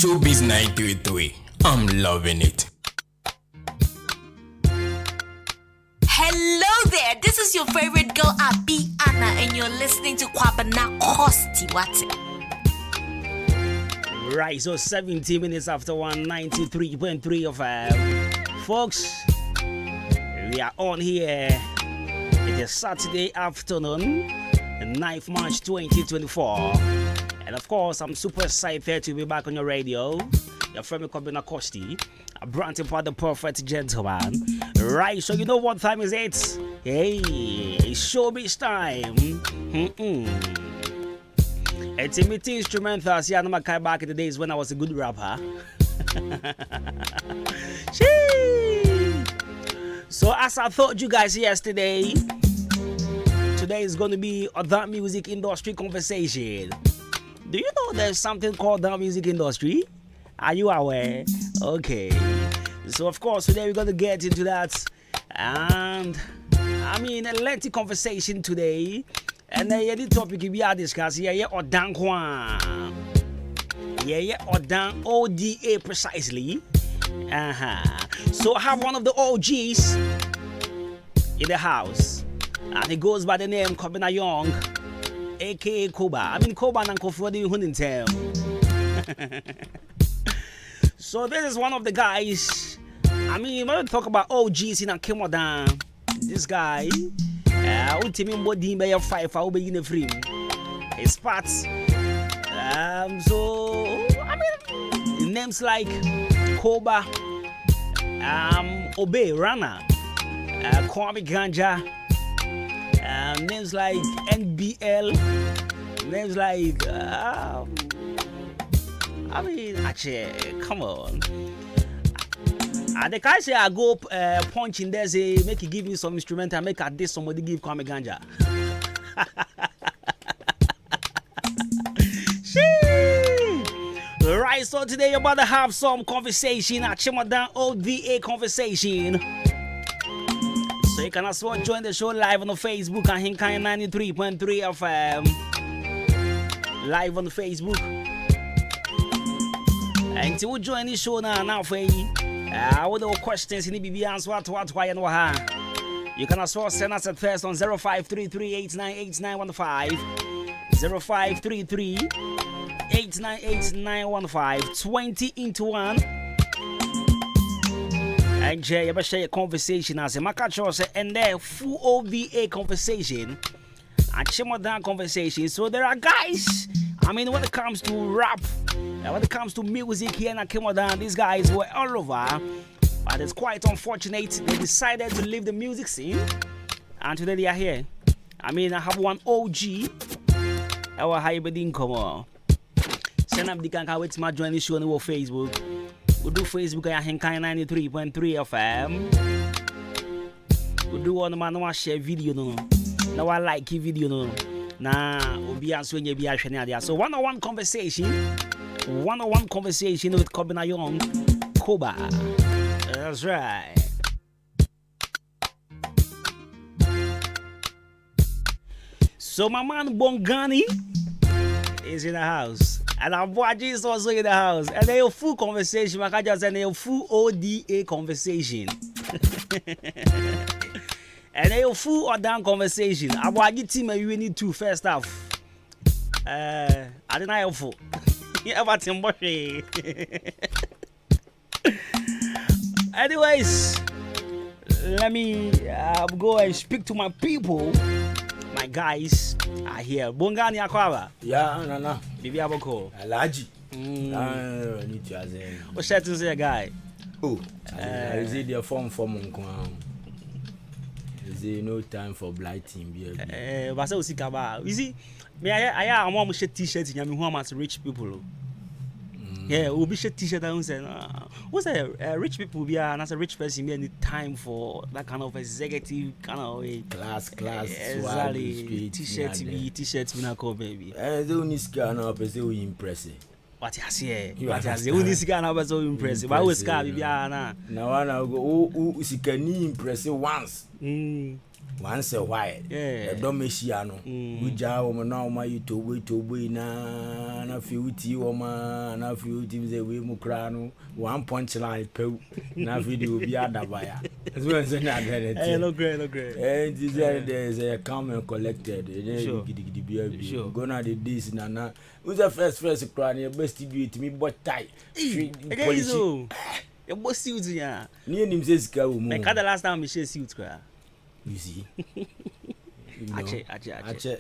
Showbiz 933. I'm loving it. Hello there, this is your favorite girl, Abi Anna, and you're listening to Kwabena Kosti. What's it? Right, so 17 minutes after 193.3 of folks, we are on here. It is Saturday afternoon, 9th March 2024. And of course, I'm super excited to be back on your radio. Your friend Kwabena Kosti, a brand part the perfect gentleman. Right, so you know what time is it? Hey, it's showbiz time. It's a meeting instrumental. See, I'm back in the days when I was a good rapper. So as I told you guys yesterday, today is going to be a that music industry conversation. Do you know there's something called that music industry? Are you aware? Okay. So of course today we're going to get into that, and I mean a lengthy conversation today. And then the topic we are discussing yeah or down or down ODA precisely. So I have one of the OGs in the house, and he goes by the name Kwabena Young, aka Koba. I mean Koba and Kofodi Hunintel. So this is one of the guys. I mean, when we talk about OGs in a Kemodan, this guy, ultimately more than 5 I'll be in the frame. His parts. So I mean, names like Koba, Obey Rana, Kwame Ganja, names like NBL, names like I mean, actually, come on. The guy say I go punch in there, say make you give me some instrument and make a this somebody give Kwame Ganja. Right, so today you're about to have some conversation, a Chimadan ODA conversation. So you can also join the show live on the Facebook at Ahenkan 93.3 FM. Live on the Facebook. And to join the show now for you. With the questions in the BB answer why and what. You can also send us a text on 0533898915. 0533898915. 20 into 1. And Jay, you better share your conversation as a Makacho and there full OVA conversation. And Chimodan conversation. So there are guys. I mean, when it comes to rap, when it comes to music here in Akemodan, these guys were all over. But it's quite unfortunate they decided to leave the music scene. And today they are here. I mean, I have one OG. Our hybrid come on. Send up the can't wait to my join the show on Facebook. We do Facebook at Ahenkan 93.3 FM. We do one man who share video no. Now I like video no. Nah, we'll be answering you. So one-on-one conversation with Kwabena Young, Koba. That's right. So my man Bongani is in the house, and our boy is also in the house, and they have full conversation. I can just say they have full ODA conversation. And they have full or down conversation. About the team you need to first off. I didn't have full. You ever Timboshi. Anyways, let me go and speak to my people. My guys are here. Bongani Akwaba. Yeah, no. Bibi Aboko. Alaji. Need to ask him. What's that to say, guy? Oh, is it the form for Monkwan? Is there no time for blighting? But so see Kaba. You see, me I am almost a t-shirt in Yami Home as rich people. Yeah, we'll be shirt t-shirt and say, what's that? Rich people be and as a rich person, we need time for that kind of executive kind of way. Class. Exactly. T-shirt be not call baby. The only scan up is so impressive. What you say? Only scan up is so impressive. Why was scar be na? Now I go. Oh, she can impressive once. once a while. Yeah. Domesiano. We jar woman now my to wait na few tea woman na few teams away mukrano 1 punchline pe na video be adabaya. As well as another. No great. And there's a calm and collected. Sure. Gonna the this na. Who's the first crying best to me but tight. Your boss suits ya. Near him says go. I can't the last time we share suits cry. You see. Ache.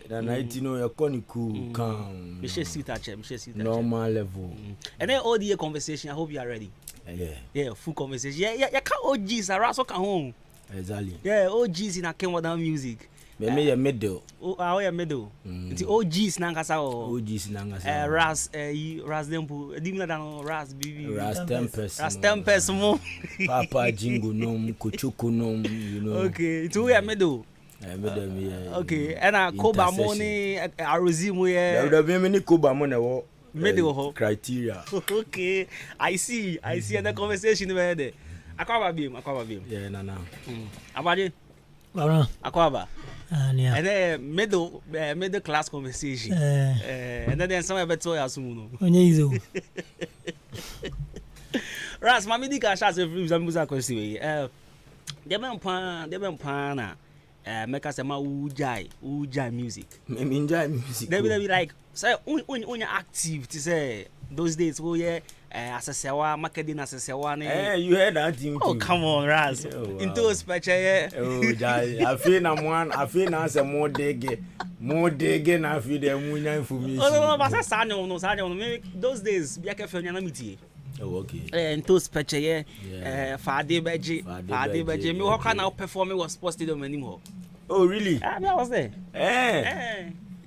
The night you know you're cool, calm. We share suit ache. Normal level. And then all the conversation. I hope you are ready. Yeah, full conversation. Yeah. You can't OGs. I ras come home. Exactly. Yeah, OGs in a came with music. Me a middle. Oh, yeah, middle. It's OGs nangasa. OGs nangasa. Ras dempu. Dimna dan ras bibi. Ras tempest mo. Papa jingo nom, kuchuku nom, you know. Okay, it's we a middle. Okay, and a koba money arozimu ye. There be many koba money wo. Middle criteria. Okay, I see. And the conversation we there. Akwaba bim. Yeah, na. Abaje. Akwaba. And then middle class conversation. And then some better asumu no. Ras mami di ka sha se free zamuza kwesi we. Dem pan na make us ma ujai music. Me enjoy music. They be like say when active to say those days oh yeah asesewa marketing asesewa ne. You heard that thing too. Oh come on Ras. Into special yeah. Oh jai I feel na say more dege na feel dem munya information. Oh no but sanyo no those days be careful nya na meeting. Oh okay. Into special yeah. Fade beji me how can now perform was sports stadium anymore. Oh really? I was there.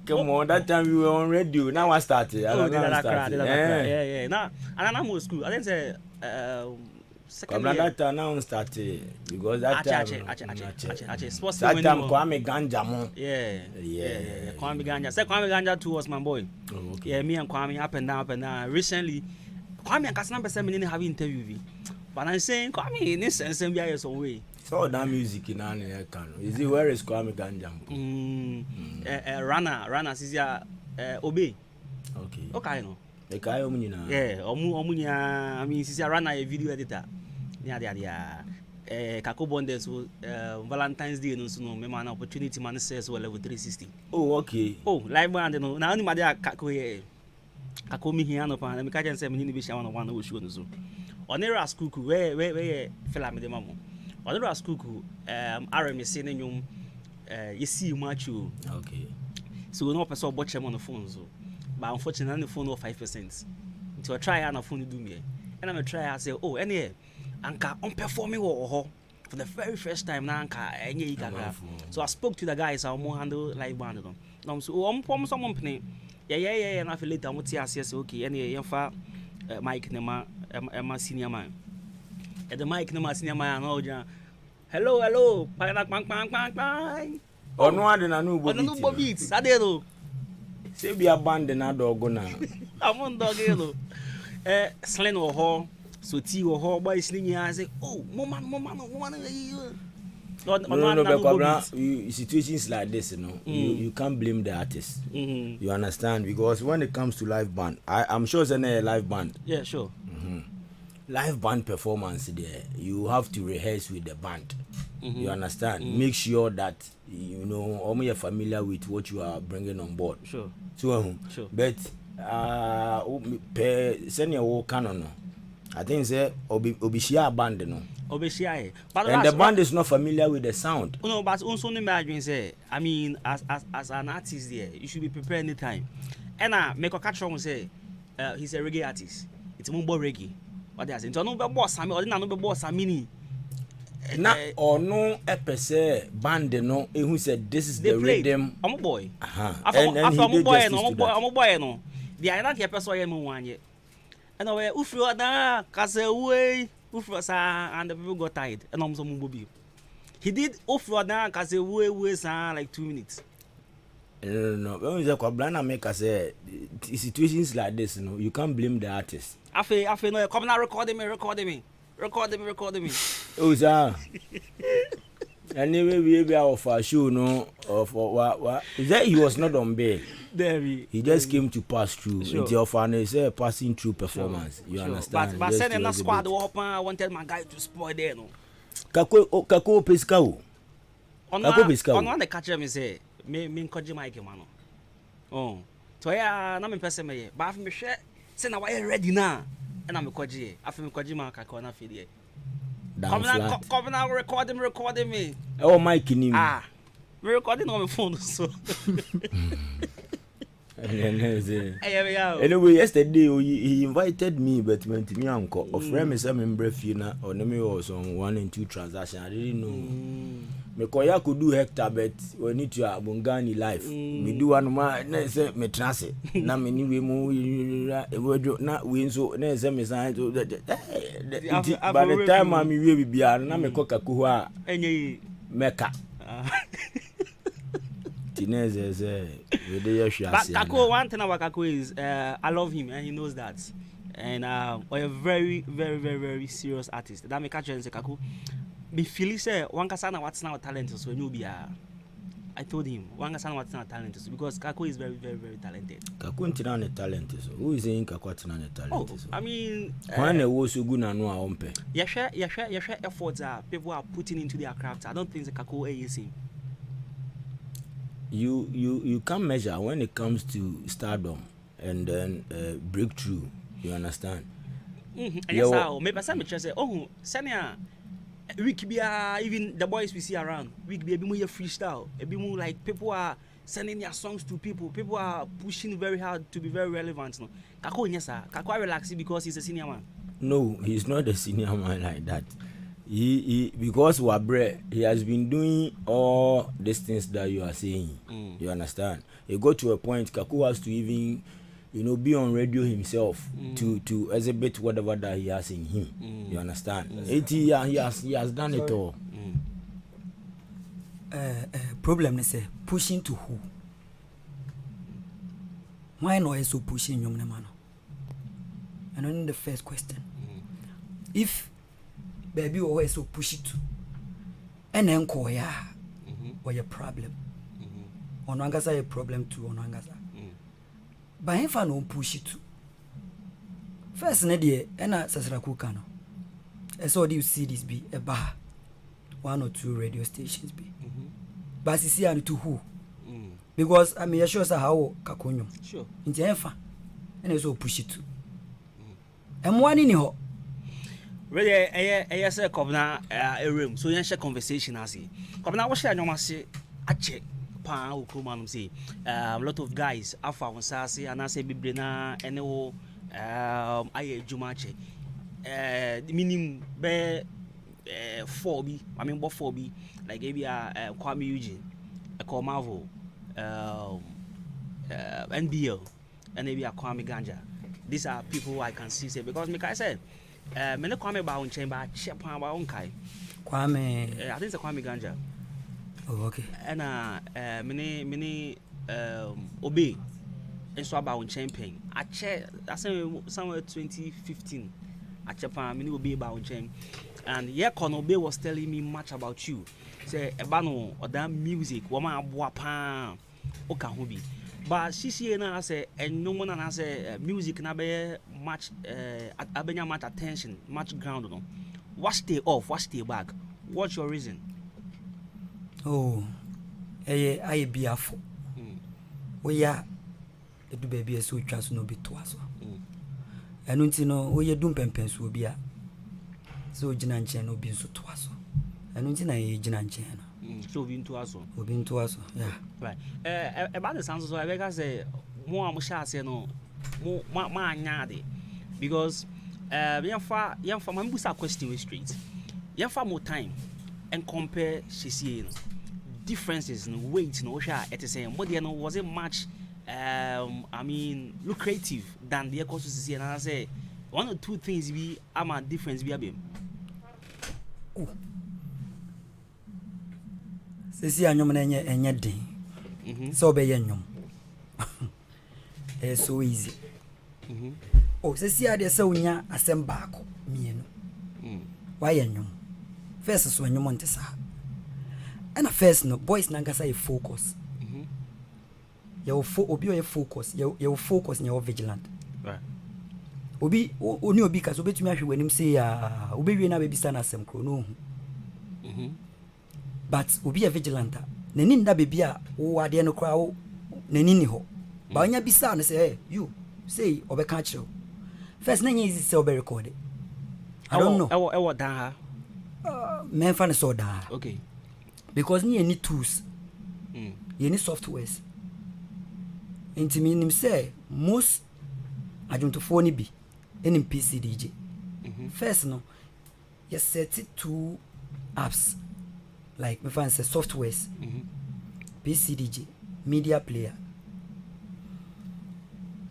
Come on, that time we were on radio. Now I started. Yeah. Now, and I'm school. I didn't say second year. That time now started because that time. Sports that time Kwame Ganja mo. Yeah. Kwame Ganja. Say Kwame Ganja too was my boy. Oh, okay. Yeah, me and Kwame up and down. Recently, Kwame and Kasana person didn't have interview. But I'm saying Kwame in this sense be here some way. So that music in an can. Is it where is Kwame Ganja? Rana Sisia Obey. Okay no. The guy omunina. Yeah, omunya I mean Sisia Rana a video editor. Yeah. Kako bonde so Valentine's Day no so no me man opportunity man says well level 360. Oh okay. Oh, live band no. Na only dia kako ye. Kako mi hia no pa na me ka jen say me ni be sha one no show no so. Onera school where fella me de mamo. Onera school RMC ne nyum you see much you. Okay. So we no person watch him on the phone so. But unfortunately the phone no 5%. So I try on the phone do me. And I'm try I say oh any anka on performing for the very first time na anka enye ikaka. So I spoke to the guys I mo handle live band no. Now so pom someone play. Yeah na feel later mo ti ase say okay any yemfa mic nema Emma senior man. At the mic nema senior man no hello bang. Oh no ade na no beat. Ade no. Say be abandon na dog na. I'm on dog hello. Slen or ho, so tea or ho boy sling I say, oh, mama. No, situations like this, you know, you can't blame the artist. You understand? Because when it comes to live band, I'm sure it's a live band. Yeah, sure. Live band performance there, you have to rehearse with the band. You understand? Make sure that you know you're familiar with what you are bringing on board. Sure. So, sure. But send your canon. I think say Obishia band no. Obishia. And the band is not familiar with the sound. No, but also no imagine say I mean as an artist there, you should be prepared anytime. And make a catch on say he's a reggae artist. It's mumbo reggae. What they say? It's no be boss Sami or no be boss Samini. Na or no epese band no who said this is the rhythm. I'm a boy. And I'm a boy no. The I not person you one yet. And we ufro da Kasewe ufro sa and the people got tired and I'm some bobi. He did ufro da Kasewe sa like 2 minutes. No. When we say Kwablana make us say situations like this, you know, you can't blame the artist. I feel no come now recording me. Oh sir. Anyway, we of a show no of what is that he was not on bail. He just came to pass through. It's your fan is a passing through performance. You understand? But sending that squad I wanted my guy to spoil there no. Kako pescao. On one the catcher me say me koji Mike man. Oh. So yeah, na me person me. But if me share say na why ready now. And I'm koji. After me koji man kako na feel come now recording me. Oh, Mike in him. We're recording on my phone so. Anyway, yesterday he invited me, but went to me uncle. Of friend some member fina or me was on 1 and 2 transactions. I didn't know. Me koya could do hectare, but we need to have Bungani life. Me do one more, say me transit. Na me ni we move na win so na say me sign to by the time I me we be na me koka kuwa enye meka. Tinez we dey share. But Kako, one thing about Kako is I love him and he knows that. And we're a very, very, very, very serious artist. That me catch and say Kako. Me feel say one kasana what's now talent so you be I told him one kasana what's now talent so because Kako is very, very, very talented. Kako ntina talent so who is saying Kako ntina talent so I mean when it was so good na no ompe. You share efforts people are putting into their craft. I don't think the Kako is him. You can't measure when it comes to stardom and then breakthrough. You understand? And yes, how maybe some just say, oh, Sanya, we could be even the boys we see around. We could be a bit more freestyle, a bit more like people are sending their songs to people. People are pushing very hard to be very relevant. No, Kako yes, sir. Kako relaxing because he's a senior man. No, he's not a senior man like that. He because Wabre, he has been doing all these things that you are saying. You understand? He got to a point Kaku has to even, be on radio himself to exhibit whatever that he has in him. You understand? He has done it all. Problem is pushing to who? Why not so pushing young man? And only the first question. If baby always so push it to and then call ya or your problem on Angasa a problem too on Angasa but if I don't push it to first Nadia and Sasraku Kano I saw you see this be a bar 1 or 2 radio stations be but you see to who because I mean sure how Kakonyo Sure in the Enfa and I so push it to and one in your really, I say, Cobna a room, so you share conversation. I see. Cobna, what shall I say? I check. Pa, who come say, a lot of guys, Alpha, one sassy, and I say, Biblina, and oh, I Jumache. The minimum be 4B, I mean, what 4B, like maybe a Kwame Eugene, a call Marvel, NBL, and maybe a Kwame Ganja. These are people I can see, say, because, like I said, mene Kwame ba on chamber check pa ba on kai Kwame I think it's Kwame Ganja. Oh okay. And mene Obe enso ba on champion I check I say somewhere 2015 I check pa mene Obe ba on champion and yeah Obe was telling me much about you say eba no oda music woman aboa pa o ka ho bi. But CCA na say and no one na say music na be much abenya much attention, much ground no. What stay off, what stay back? What's your reason? Oh, I be afo. We ya edu baby so twa so no be to aso. Enu nti no we ye dum pempen so obi a. So gina nchen no bi so to aso. Enu nti na ye gina nchen no. So we into us. Yeah. Right. About the sounds so I beg say more am sha say no more anyade because yamfa man busa question we straight. Yamfa more time and compare CCA differences in weight no sha it is saying but no wasn't much I mean lucrative than the course CCA and I say 1 or 2 things be am a difference be abem. Sisi anyom na enye den so be ye nyom it's so easy oh sisi ade se unya asem baako mienu why nyom first so nyom ntesa And at first, no boys nankasa you focus. You obi focus. You focus and you vigilant. Right. Obi oni obi kaso betumi ahwe wanim say obi wie na baby stand asem kro no. But obi a vigilant. Nani nda baby a wo ade no kra wo nani ni ho. Ba onya bisa na say hey you say obeka kire. First na easy say obe record it. I don't know. Ewo dan ha. Men fan so da. Okay. Because you need tools. You need softwares. Inti nim say most adwuntofo ni bi in PC DJ. First no, you set it to apps like me fan say softwares. PC DJ, media player.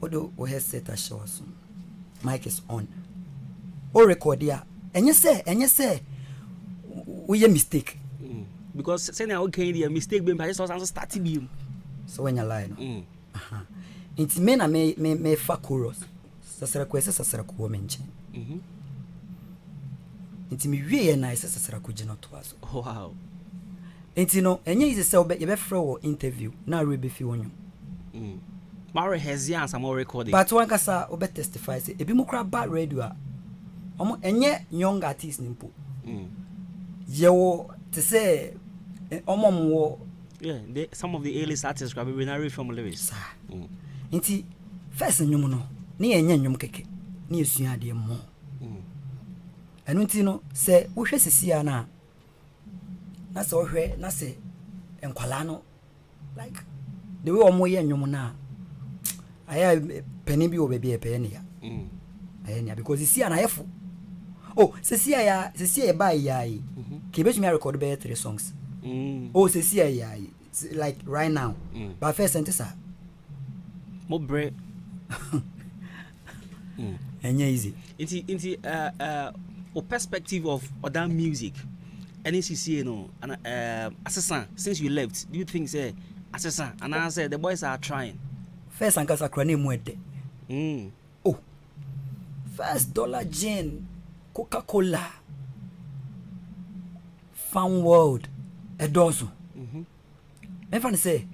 Odo o headset a show so. Mic is on. O record ya. And you say we a mistake. Because saying okay the mistake being by just also starting beam. So when you lie no. Inti me na me fa chorus. Sasara ko menche. Inti mi wie na sasara ko gina to aso. Wow. Inti no enye is say obe be frɛ wo interview na rebe fi wonyo. Mara hesian some recording. But one kasa obe testify say ebi mo kra ba radio a. Omo enye young artist nimpo. Yewo to say omo yeah, some of the A-list artists grab be narrate from lyrics. Inti first nyum no na enye nyum keke. Na esua ade mo. Enu nti no se wo hwe sisia na se wo hwe na se enkwala no like the way omo ye nyum na aya peni bi obebi e peni ya. Aya ni because sisia na yefo. Oh, sisia e ba ya yi. Ke be me record be 3 songs. Oh, sisia ya yi like right now. But first sentence mo bre. Enye easy. Into or perspective of other music. NCCA no and assassin since you left, do you think say assassin and I said the boys are trying? First ankasa krane mu ede. Oh. First dollar gin, Coca-Cola, Fun World, edozo. Me fan say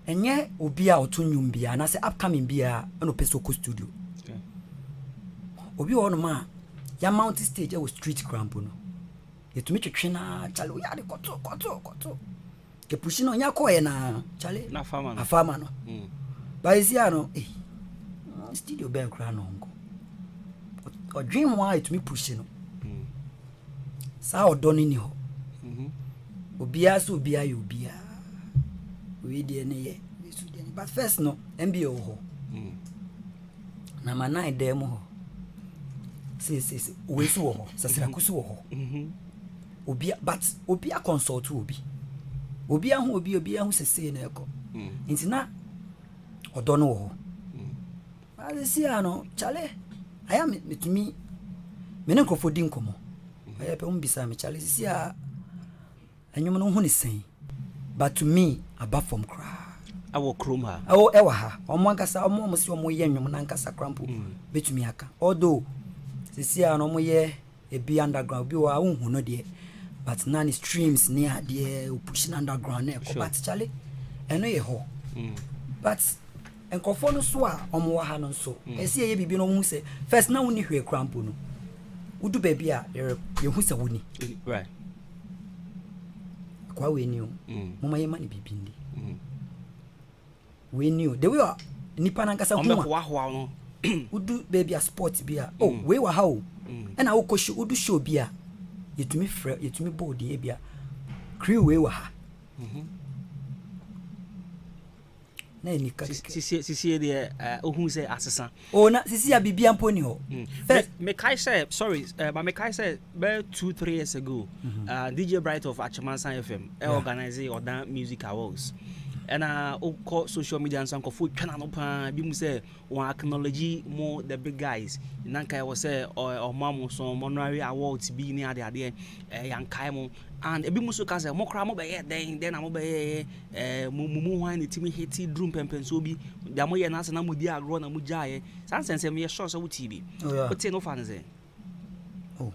enye obi a otunyum bia na say upcoming bia no peso ko studio. Okay. Obi ono ma ya mount stage e wo street cramp no. Yetumi twetwe na chale o ya de koto. Ke pushi no nya ko e na chale na farmer no. Afama no. Ba isia no studio ben kra no ngo. O dream wa yetumi pushi no. Sa odoni ni ho. Obia so obia yo obia. We dey ne ye. But first no MBO ho. Na mana dem ho. See we so ho. Sasira kusu ho. Obia but obia consult obi. Obia hu sese na eko. Nti na odo no ho. Alisia no chale. Aya metumi me ne krofo di nkomo. Aya pe mbisa me chale sia anyum no hu ni sen. But to me above from cry. Awo kroma. Oh ewa ha. Omo ankasa omo si omo ye nwum na ankasa crampo. Betumi aka. Although sisia no omo ye e bi underground bi wa unhu no de. But nani streams near there pushing underground e ko but chale eno ye ho. But enkofo no so a omo wa ha no so. Esi ye bibi no hu se first na woni hwe crampo no. Udu baby a ye hu se woni. Right. Kwa we knew. Mama ye mani bibi ndi. We knew. The way nipa na nkasa kuma. No. Udu baby a sport bia. Oh, we wa ha o. And I ko show udu show bia. Yetumi frɛ yetumi board ye bia. Crew we wa ha. Na ni ka. Sisi de ohun say asesa. Oh na sisi ya bibia mponi ho. Me kai say sorry, but me kai say 2-3 years ago, DJ Bright of Achemansan FM organize Odan Music Awards. And call social media and some food channel open bi mu say one acknowledge more the big guys. Nanka was say or mom so honorary awards be near the ade yankai mo and ebi mu so ka say mo kra mo be then am be mu wan the team hiti drum pempen so bi da mo ye na se na mo di agro na mo jae san sense me sure so wuti bi but no fan say oh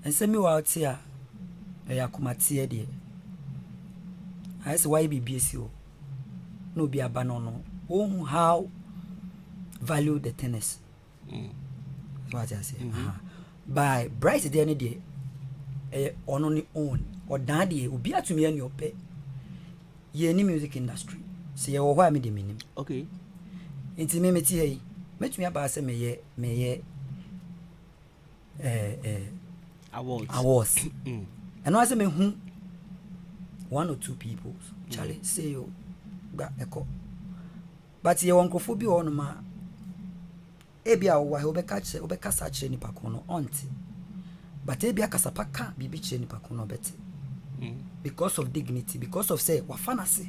and say me wa tia akomatie de I say why BBSO no be abanono oh how value the tennis what I say by bright the any day on only own or daddy will be at me and your pay ye any music industry say you why me the minimum Okay. intimate hey met me about say me awards and I say me who 1 or 2 people Charlie say you got echo but ye won't go be on ma ebia wa he obeka sa kire nipa kono onti but ebia kasapaka bibi kire nipa kono beti because of dignity because of say wa fanase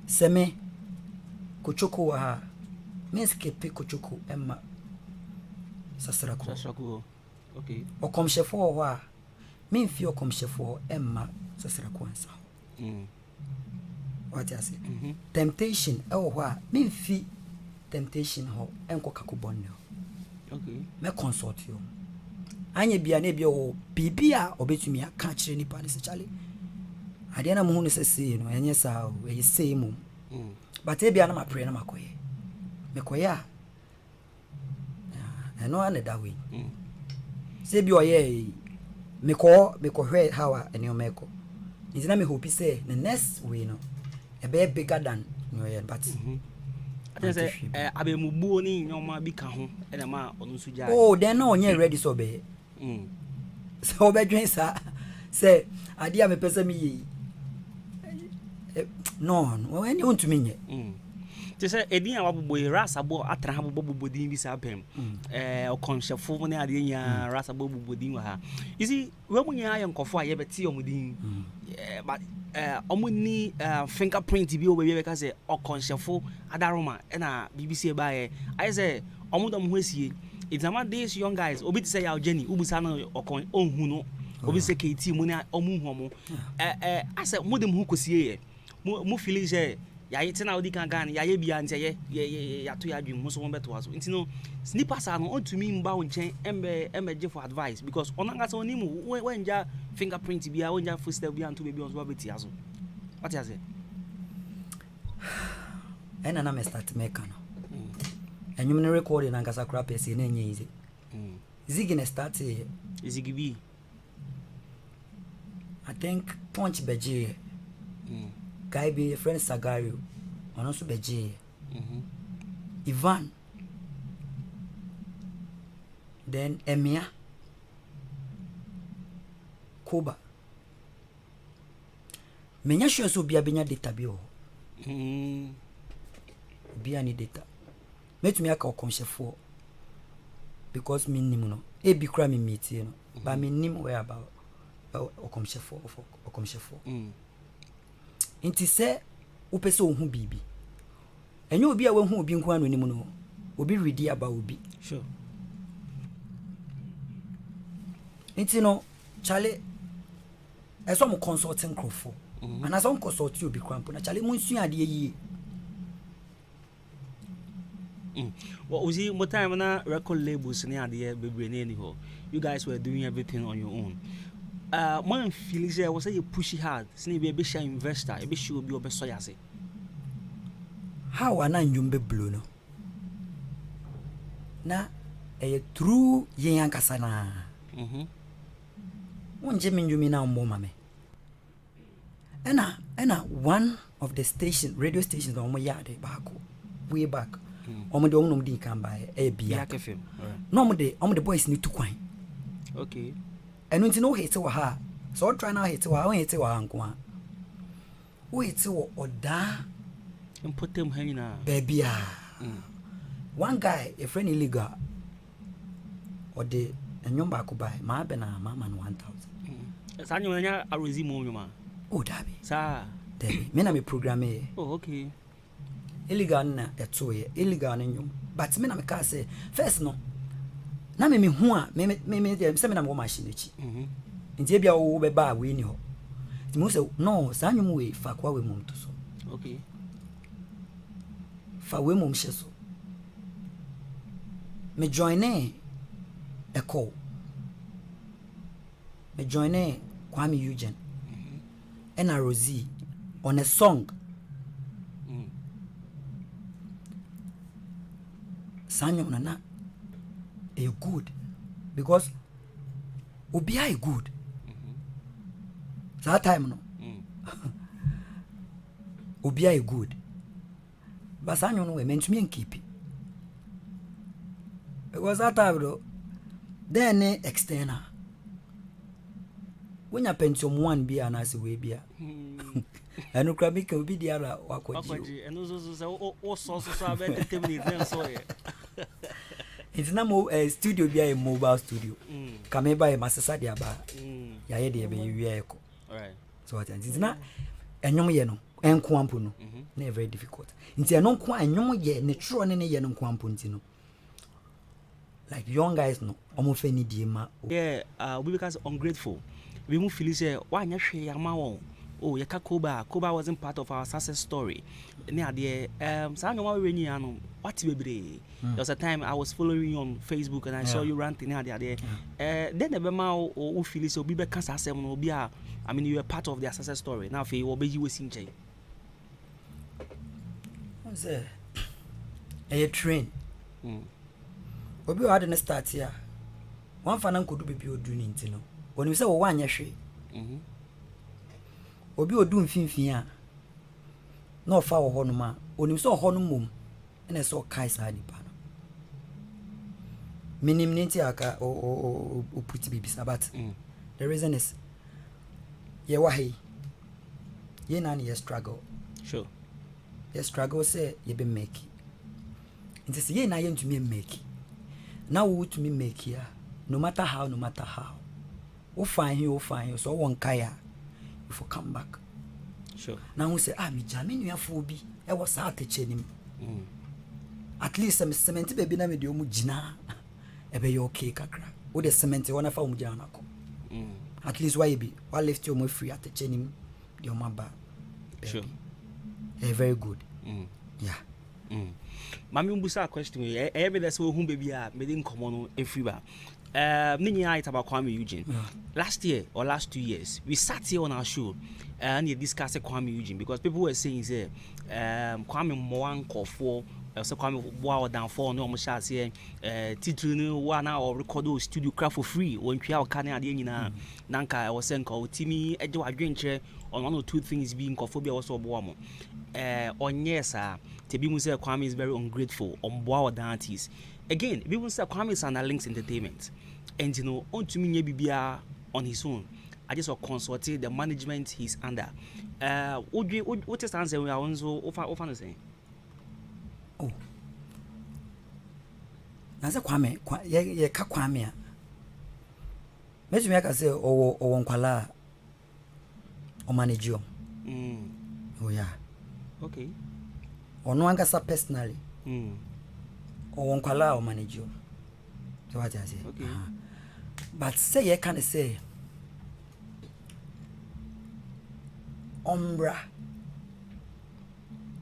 seme kochoko wa means kepe kochoko emma sasrako okay okomshefo wa me fi okomshefo emma sasrako ansa what I say temptation wa me fi temptation ho enko kakobonne okay me consult you anye bia na bia o bibia obetumi aka kire nipa ne se chale ade na mo hu ne se sei no enye sa o e sei mu but e bia na ma pray na makoye me koya eno ane da we se bi oye me ko hwe hawa ene o meko ntina me hope say the next way no e be bigger than no yen but I say abemubuo ni nyoma bi ka ho ene ma onu su ja oh then no onye ready so be so be dwen sa say ade a me pese me yi no when you want to me te say edin a wabobo rasabo atra ha bobo din bi sa pem okonshefo ne ade nya rasabo bobo din wa ha you see we munya ayenkofo a ye beti omudin but omuni fingerprint bi o be ka say okonshefo adaroma na BBC ba ye I say omudom ho asie it's about these young guys obi say ya Jenny ubusa na okon onhu no obi say KT mu na omuhu omo I say mudem ho kosie ye mu feeling say ya yete na odi kan gan ya ye bia nte ye ya to ya dwum so won beto aso nti no snippers are no ontumi mba wo nchen embe for advice because onanga so onimu wenja fingerprint bia wenja footstep bia nto be on so beti aso what you say ena na me start make no enyum ne record na ngasa kra pese na enye izi zigi ne start zigi bi I think punch beje guy be a friend Sagario on also beje Ivan then Emia Koba menya sure so bia benya data bi o bia ni data metumi aka okonshefo because me nim no e bi kra me meet no but me nim where about okomshefo inti se upese ohun bibi enye obi a we hu obi nko anu nim no obi ready about obi sure inti no chale eso mo consulting crofo and as on consult you obi kwampo na chale mo nsu ade yi what was it time na record labels ni ade bebre na ni ho you guys were doing everything on your own man feel say was say you push hard sini be share investor e be show obi obeso yase how ana njumbe blue no na true yen ankasa na wonje menjumi na mbo mame ena one of the radio stations on my yard back way back omo de omo di kan ba bia FM no omo de boys need to kwan okay enu nti no hate wa ha so try now hate wa anko a wo hate wo oda impotem hanina baby one guy a friend illegal or the enyom ba ko bai ma be na mama no 1000 sa nyo nya arozi mo nyoma oh dabi sa dabi me na me programme oh okay illegal na eto ye illegal na nyom but me na me ka say first no na me hu a me se me na mo machine chi nti bia wo be ba we ni ho ti mo se no sa nyom we fa kwa we mum to so okay fa we mum hye so me join e call me join Kwame Eugene and a Rosie on a song. Sanyo nana a good because obi a good. That time no. Obi a good. But sanyo no we meant me and keep it. It was that time though. Then external. When you pension one be an as way be. And no crabby can be the other. And also so better. It's not a studio be a mobile studio. Come by a master diaba. Ya head be echo. Alright. So it's not a young yeno and quampuno. Never very difficult. It's a non quite young ye, natural and a yenon quampuntino. Like young guys no almost any dima. Yeah, we because ungrateful. We move feel say why you share your oh you Koba wasn't part of our success story. Near the so I know when what be there was a time I was following you on Facebook and I saw you ranting near there. Then the bema who feel so be because I mean you were part of their success story. Now for you obey you was in jail. What's a train? Obi had to start here. One fan could be doing it, you know. When you say one year, Obi would do fin. No foul honoma. When you saw honum and I saw Kaiser Dipano. Minimity aka or put babies about. The reason is ye wahi. Ye nani ye struggle. Sure. Ye struggle say ye be make. It is ye na yen to me make. Now we to me make here, no matter how. We'll find you, so one kaya if you come back. Sure. Now we say, me jamming you for be. I was out to chain him. At least some cement baby na me do mujina. Ebe yo okay kakra. O the cement one of mujana ko. At least why be? Why left you more free at the chain him? Your maba. Sure. Very good. Yeah. Mami mbusa question we every that's who baby are made come on everywhere. Many I about Kwame Eugene. Last year or last 2 years, we sat here on our show and you discussed Kwame Eugene because people were saying say Kwame Moan call for so Kwame wow down for no almost say title one or record studio craft for free when you are can na nanka I was saying called Timmy Edo adventure on 1 or 2 things being cophobia also boamo on yes Tebi say Kwame is very ungrateful on boa danties. Again, people say Kwame is an links entertainment. And you know, on to me BBR on his own. I just consulted the management he's under. What is the answer we are also offer the same? Oh. Nasa Kwame, ye ka Kwame. Meji me aka say o wonkwala o manage you. Oh yeah. Okay. Ono angasa personally. Or one kwala or manage you. So what I say. Okay. But say you can say ombra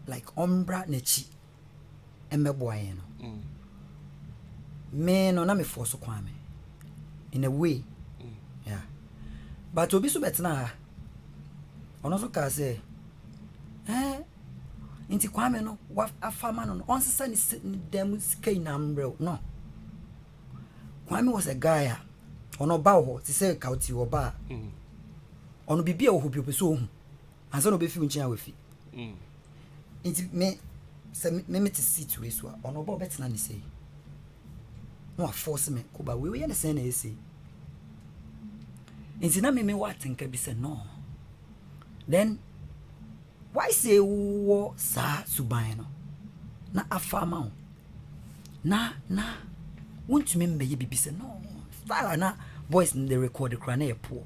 like ombra nechi emeboy no. Me no na me force Kwame in a way. Yeah. But obi so betna ono so ka say inti Kwame no wa afama no on sesa ni dem skai na mbrel no. Kwame was a guy ono ba ho ti say kauti wo ba ono bibia wo bi opeso hu ansa no be fi nchi awefi inti me ti sit we so ono ba betina ni say no force me ko ba we na say na ese inti na me wa tinka bi say no then why say wo sa suban no na afama na won't me be bibi say no style na voice in the record kra na e poor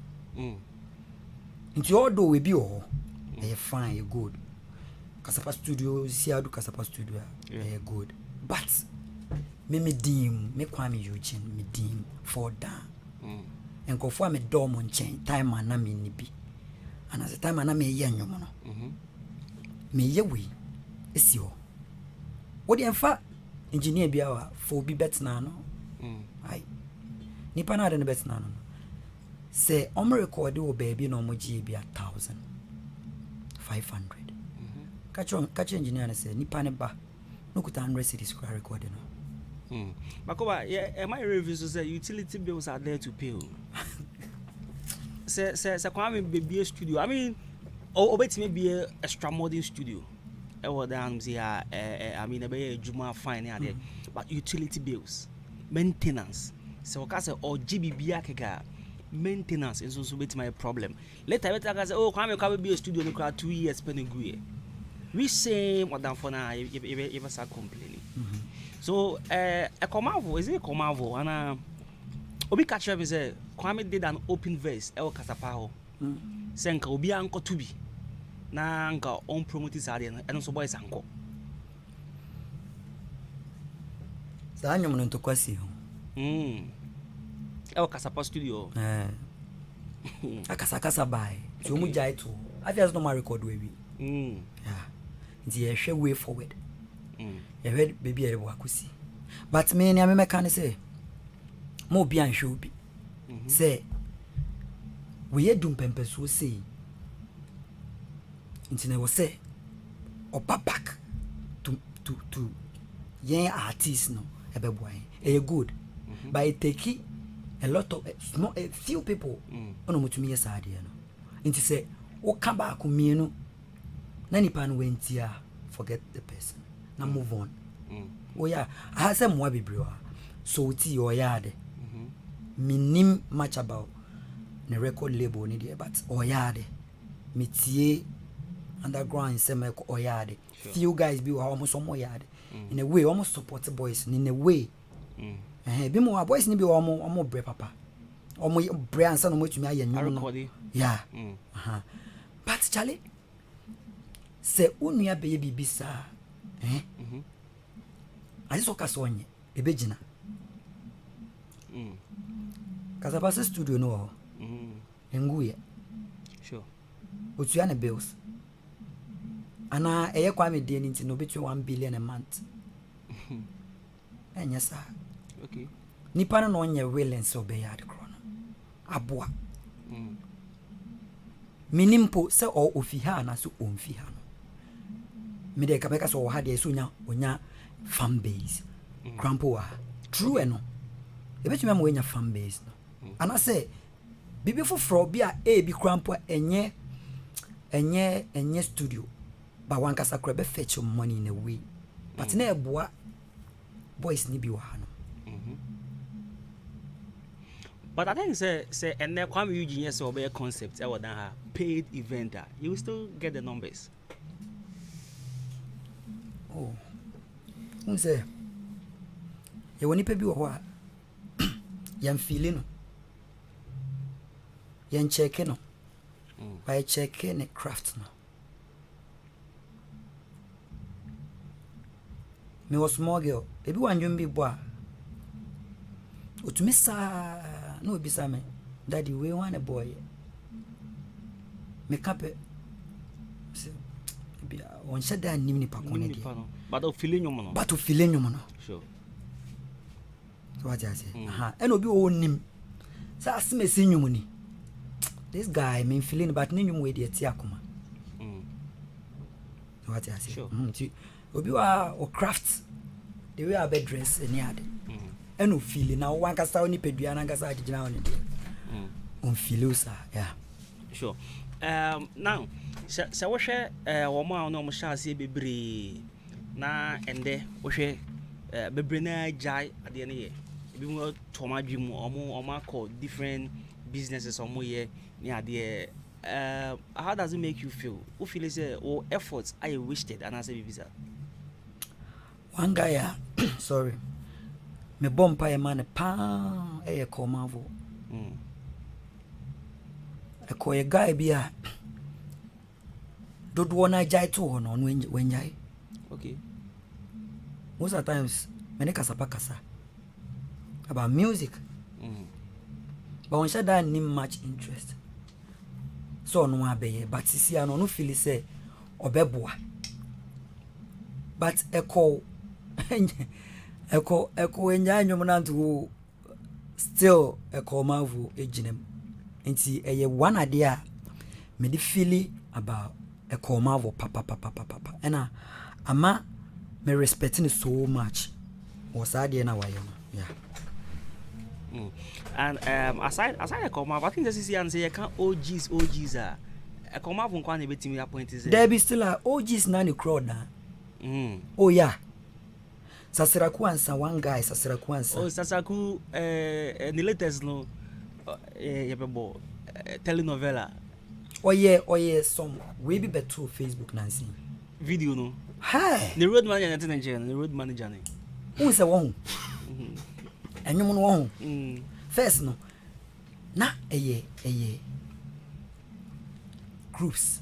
into all do we be oh fine good Kasapa studio siadu Kasapa studio good but me dim me Kwame Eugene me dim for down and go for me dom on chain time na me ni bi and as the time na me ye nwom no me ye we esi ho wo de emfa engineer bia wa for bi bet na no ai nipa na de bet na no say omo record o baby no mo gi bi 1,500 catch engineer say nipa ne ba no kuta 100 cedis for recording no. Makoba, am I reviews to say utility bills are there to pay? Say come be a studio. I mean, obeti me be a extra modern studio. I mean, a Juma fine there, but utility bills, maintenance. So because or GBB akega maintenance is also bit my problem. Later I say, oh, come be a studio no 2 years spending good. We say more than for now, if start complaining. So a Comavo is it Comavo and Obi catcher me say Kwame did an open verse El Casapao. Senka Obi Uncle to be na anka on promoting Sadian and also boys uncle. Sanyo mo to kwasi ho. El Casapa studio. Akasa bai. So mu jai to. I just no record we. Yeah. The share way forward. You heard baby a wakusi. But me and me can say more be and show be. Say we dum pempes will say. Intine will say or back to young artists no ebe boy. E good. But it take a lot of small a few people ono mutumi yes idea no. Inti say o come back me no na nipa no wentia forget the person. Now move on. Oh yeah, I have some more bibrio. So it's your yard. Minim much about the record label ni there, but oyade. Mitie underground semi oyade. Few guys be almost some oyade. In a way, almost support the boys in a way. Be more boys ni be almost bre papa. Almost bre and son of me ayen. Yeah. But Charlie say unya baby bisa. I just focus on a begina. Casabasa studio no. Nguye. Sure. But you have bills. And I kwame dear into no between 1 billion a month. And yes, sir. Okay. Nippon on your will and so be at chrono. Abua. Minimpo se o ofiha na so omfiha no. Me de kabeka so ha de sunya onya fan base. Crampo true eno. E betumi am onya fan base no. And I say bibi foforo bia e bi crampo enye studio. But one kasa kra be fetch your money in a way. But na eboa boys ni bi wa no. But I think say and then Kwame Eugene so be a concept I would have paid event you will still get the numbers. Oh. Unse. Ye woni pe bi wo ho a yan feeling no. Yan check no. By checking the craft no. Me was small girl. Ebi wan jumbi boa. Otumi sa no bisa me. Daddy we want a boy. Me kape. Bi on shada nim ni pa kone di. But o feeling you no. But o feeling you no. Sure. So what I say? And obi o nim. Sa asime senyum ni. This guy me feeling but nenyum we dey ti akoma. So what I say? Sure. Obi wa o craft the way I be dress any ade. And o feeling now one kasa oni pedua na kasa agina oni dey. On feel sa yeah. Sure. Now se wo hwe wo ma no mo sha ase bebre na ende wo hwe bebre na jai ade ne ye ebi mo to ma dwum omo akọ different businesses omo ye ni ade how does it make you feel? Who feel say or efforts are wasted and as a visa? One guy sorry me bompa e man pa e komavo e ko e guy bia dodo na jai to ho no when jai. Okay. Most of the times many kasa about music. But when shada need much interest. So no abeye but sisi ano no feel say obeboa. But echo enya nyom na nto still echo mavu ejinem nti one idea me the feeling about a coma papa and ama me respecting it so much was idea na why yeah. And aside a coma, I think this is the answer. You can't OGs a coma from Kwan betting appoint is there be still a OGs nani crowd na. Oh yeah. Sasiraku answer one guy Sasiraku answer. Oh Sasiraku the latest no telenovela. Oh yeah some we be better Facebook Nancy. Video no. Hi. The road manager the road manager. Who is a one? And you know first no. Na groups.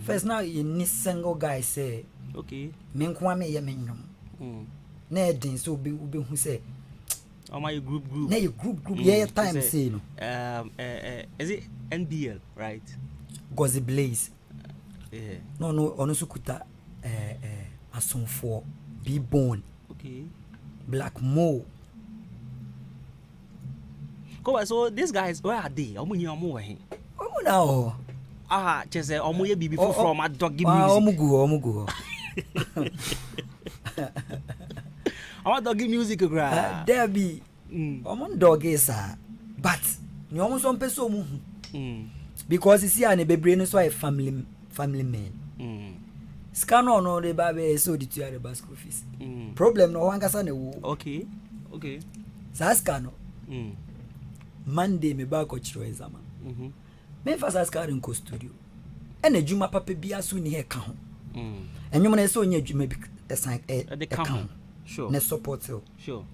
First now you need single guy say okay. Men kwame ye menyom. Na edin so be who say oh my group. Na your group yeah time say no. Is it NBL right? Gozi Blaze. Yeah. No ono sukuta asonfo be born. Okay. Black Mo. So these guys where are they? Omo Now. Just say omo ye bibi from a doggy music. Omugu. Omo doggy music gra. There be omo doggy sir. But ni omo so mpeso mu. Because you see an bebre no so a family man. Scan on the baby so the two are the school fees. Problem no one kasa ne wo. Okay. Sa scan Monday me ba ko chiro exam. Me fa sa scan ko studio. E na djuma papa bia so ni he ka ho. Enyum na so nya djuma bi esan ka ho. Sure. Na support you. Sure.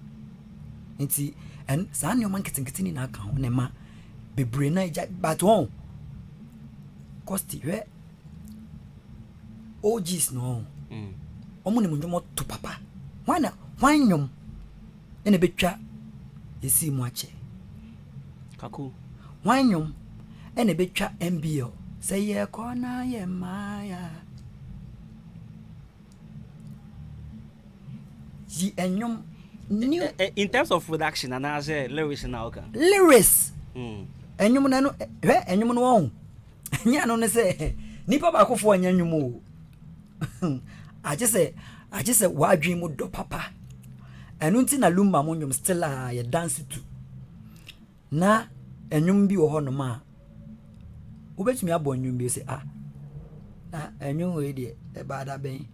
Nti en sa ne o man ketenketeni na ka ho ne ma bebre na ja but one costi we OGs no. Omo ne munjom to papa. Wanyom ene betwa esi mu ache. Kaku. Wanyom ene betwa MBO. Say ye kona ye maya. Ji enyom new In terms of production and as lyrics now okay. Lyrics. Enyom na no enyom no won. Nya no ne say nipa ba akofo anya enyom o. I just say wa dream mo do papa. Enu nti na lumba mo nyom still a ye dance to. Na enyom bi wo ho no ma. Ubetumi abo enyom bi say na enyom we de e ba da ben.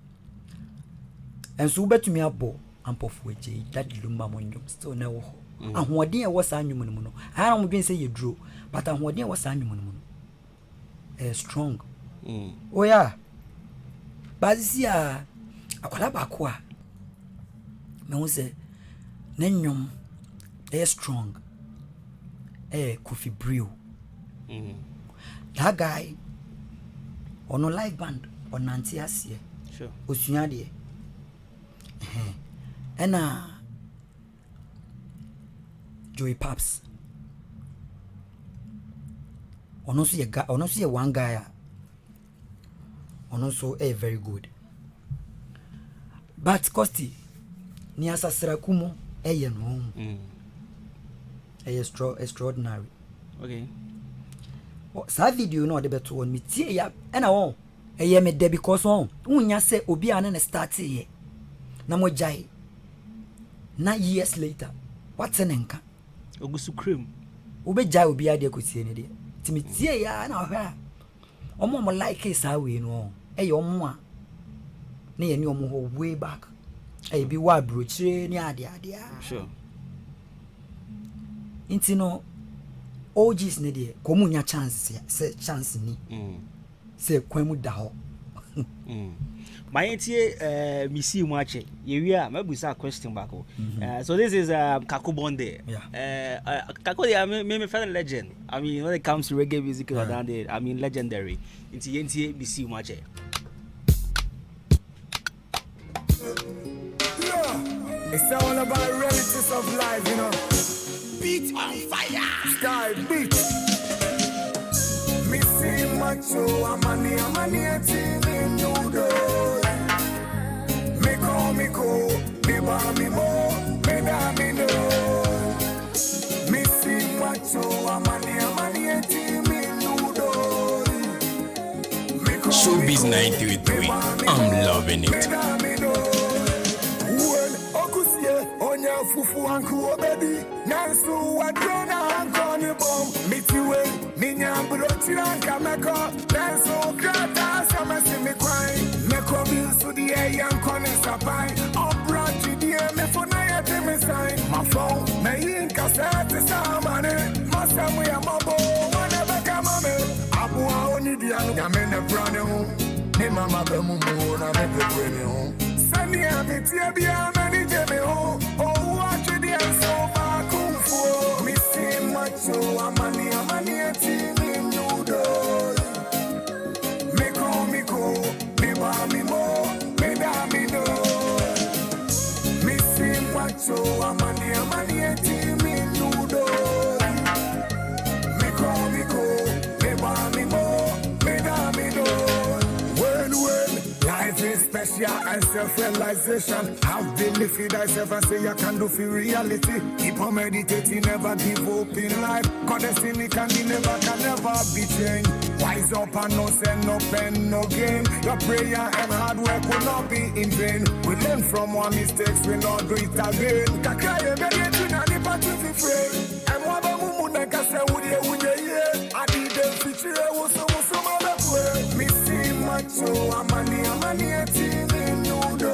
Enso ubetumi abo ampofo eje that lumba mo nyom still na wo ho. Ahoden e wo sa nyom no no. Ara mo dwen say ye duro, but ahoden e wo sa nyom no no. Strong. Oh yeah. Bazisi akwala bako a me hu se nanyom strong Kofi Brew. That guy ono live band on nanti asie Sure. Osua de Joey Paps ono so ye one guy so very good. But Costi ni asasirakumo no. Extraordinary. Okay. Sa video no de beto won me tie ya na won me de because won unya se obi ane ne start ye na mo jai na years later what's enenka Ogusu cream obi jai obi ade ko tie ne de ti me tie ya na hwa omo like sa we no omo a na ye ni omo ho way back bi wa brochire ni ade. Sure. Inti no OGs ne de komunya chance ni se kwemu da ho. My entie misi mu ache ye wi a mabusa question back. So this is Kaku Bonde. Kaku me fan legend. I mean when it comes to reggae music down there, I mean legendary. Entie misi mu ache. It's all about realities of life, you know. Beat on fire. Sky beat. Missing macho, amani, TV noodle. Me ba me mo, me da me no. Missing macho, amani, TV It's 933. I'm loving it. Onya fufu anku obedi nansu wadrona ankoni bom mitiwe minya brotira kameko nansu krata samasi mi kwai meko bisu di yankone sapai obrati di me fona ya teme sai my phone me yinka sete samane masamu ya mabo wana baka mame abu aoni di anu ya mene brane hu ni mama be mumu na me kwene hu sani ametia bia mani jeme hu Amani etini nudo. Me call me go, me ba me mo, me da me no. Me see macho, amani etini nudo. Me call me go, me ba me mo, me da me no. When life is special and self-realization. Have belief in thyself and say you can do for reality. Keep on meditating, never give up in life. Cause destiny can never be changed. Wise up and no send no pen, no game. Your prayer and hard work will not be in vain. We learn from our mistakes, we not do it again. Kakaye bege tuna ni patu fi free. And waba mumu neka se uye ye. Adi dem fichire wusu mabekwe. Misi macho amani etini nudo.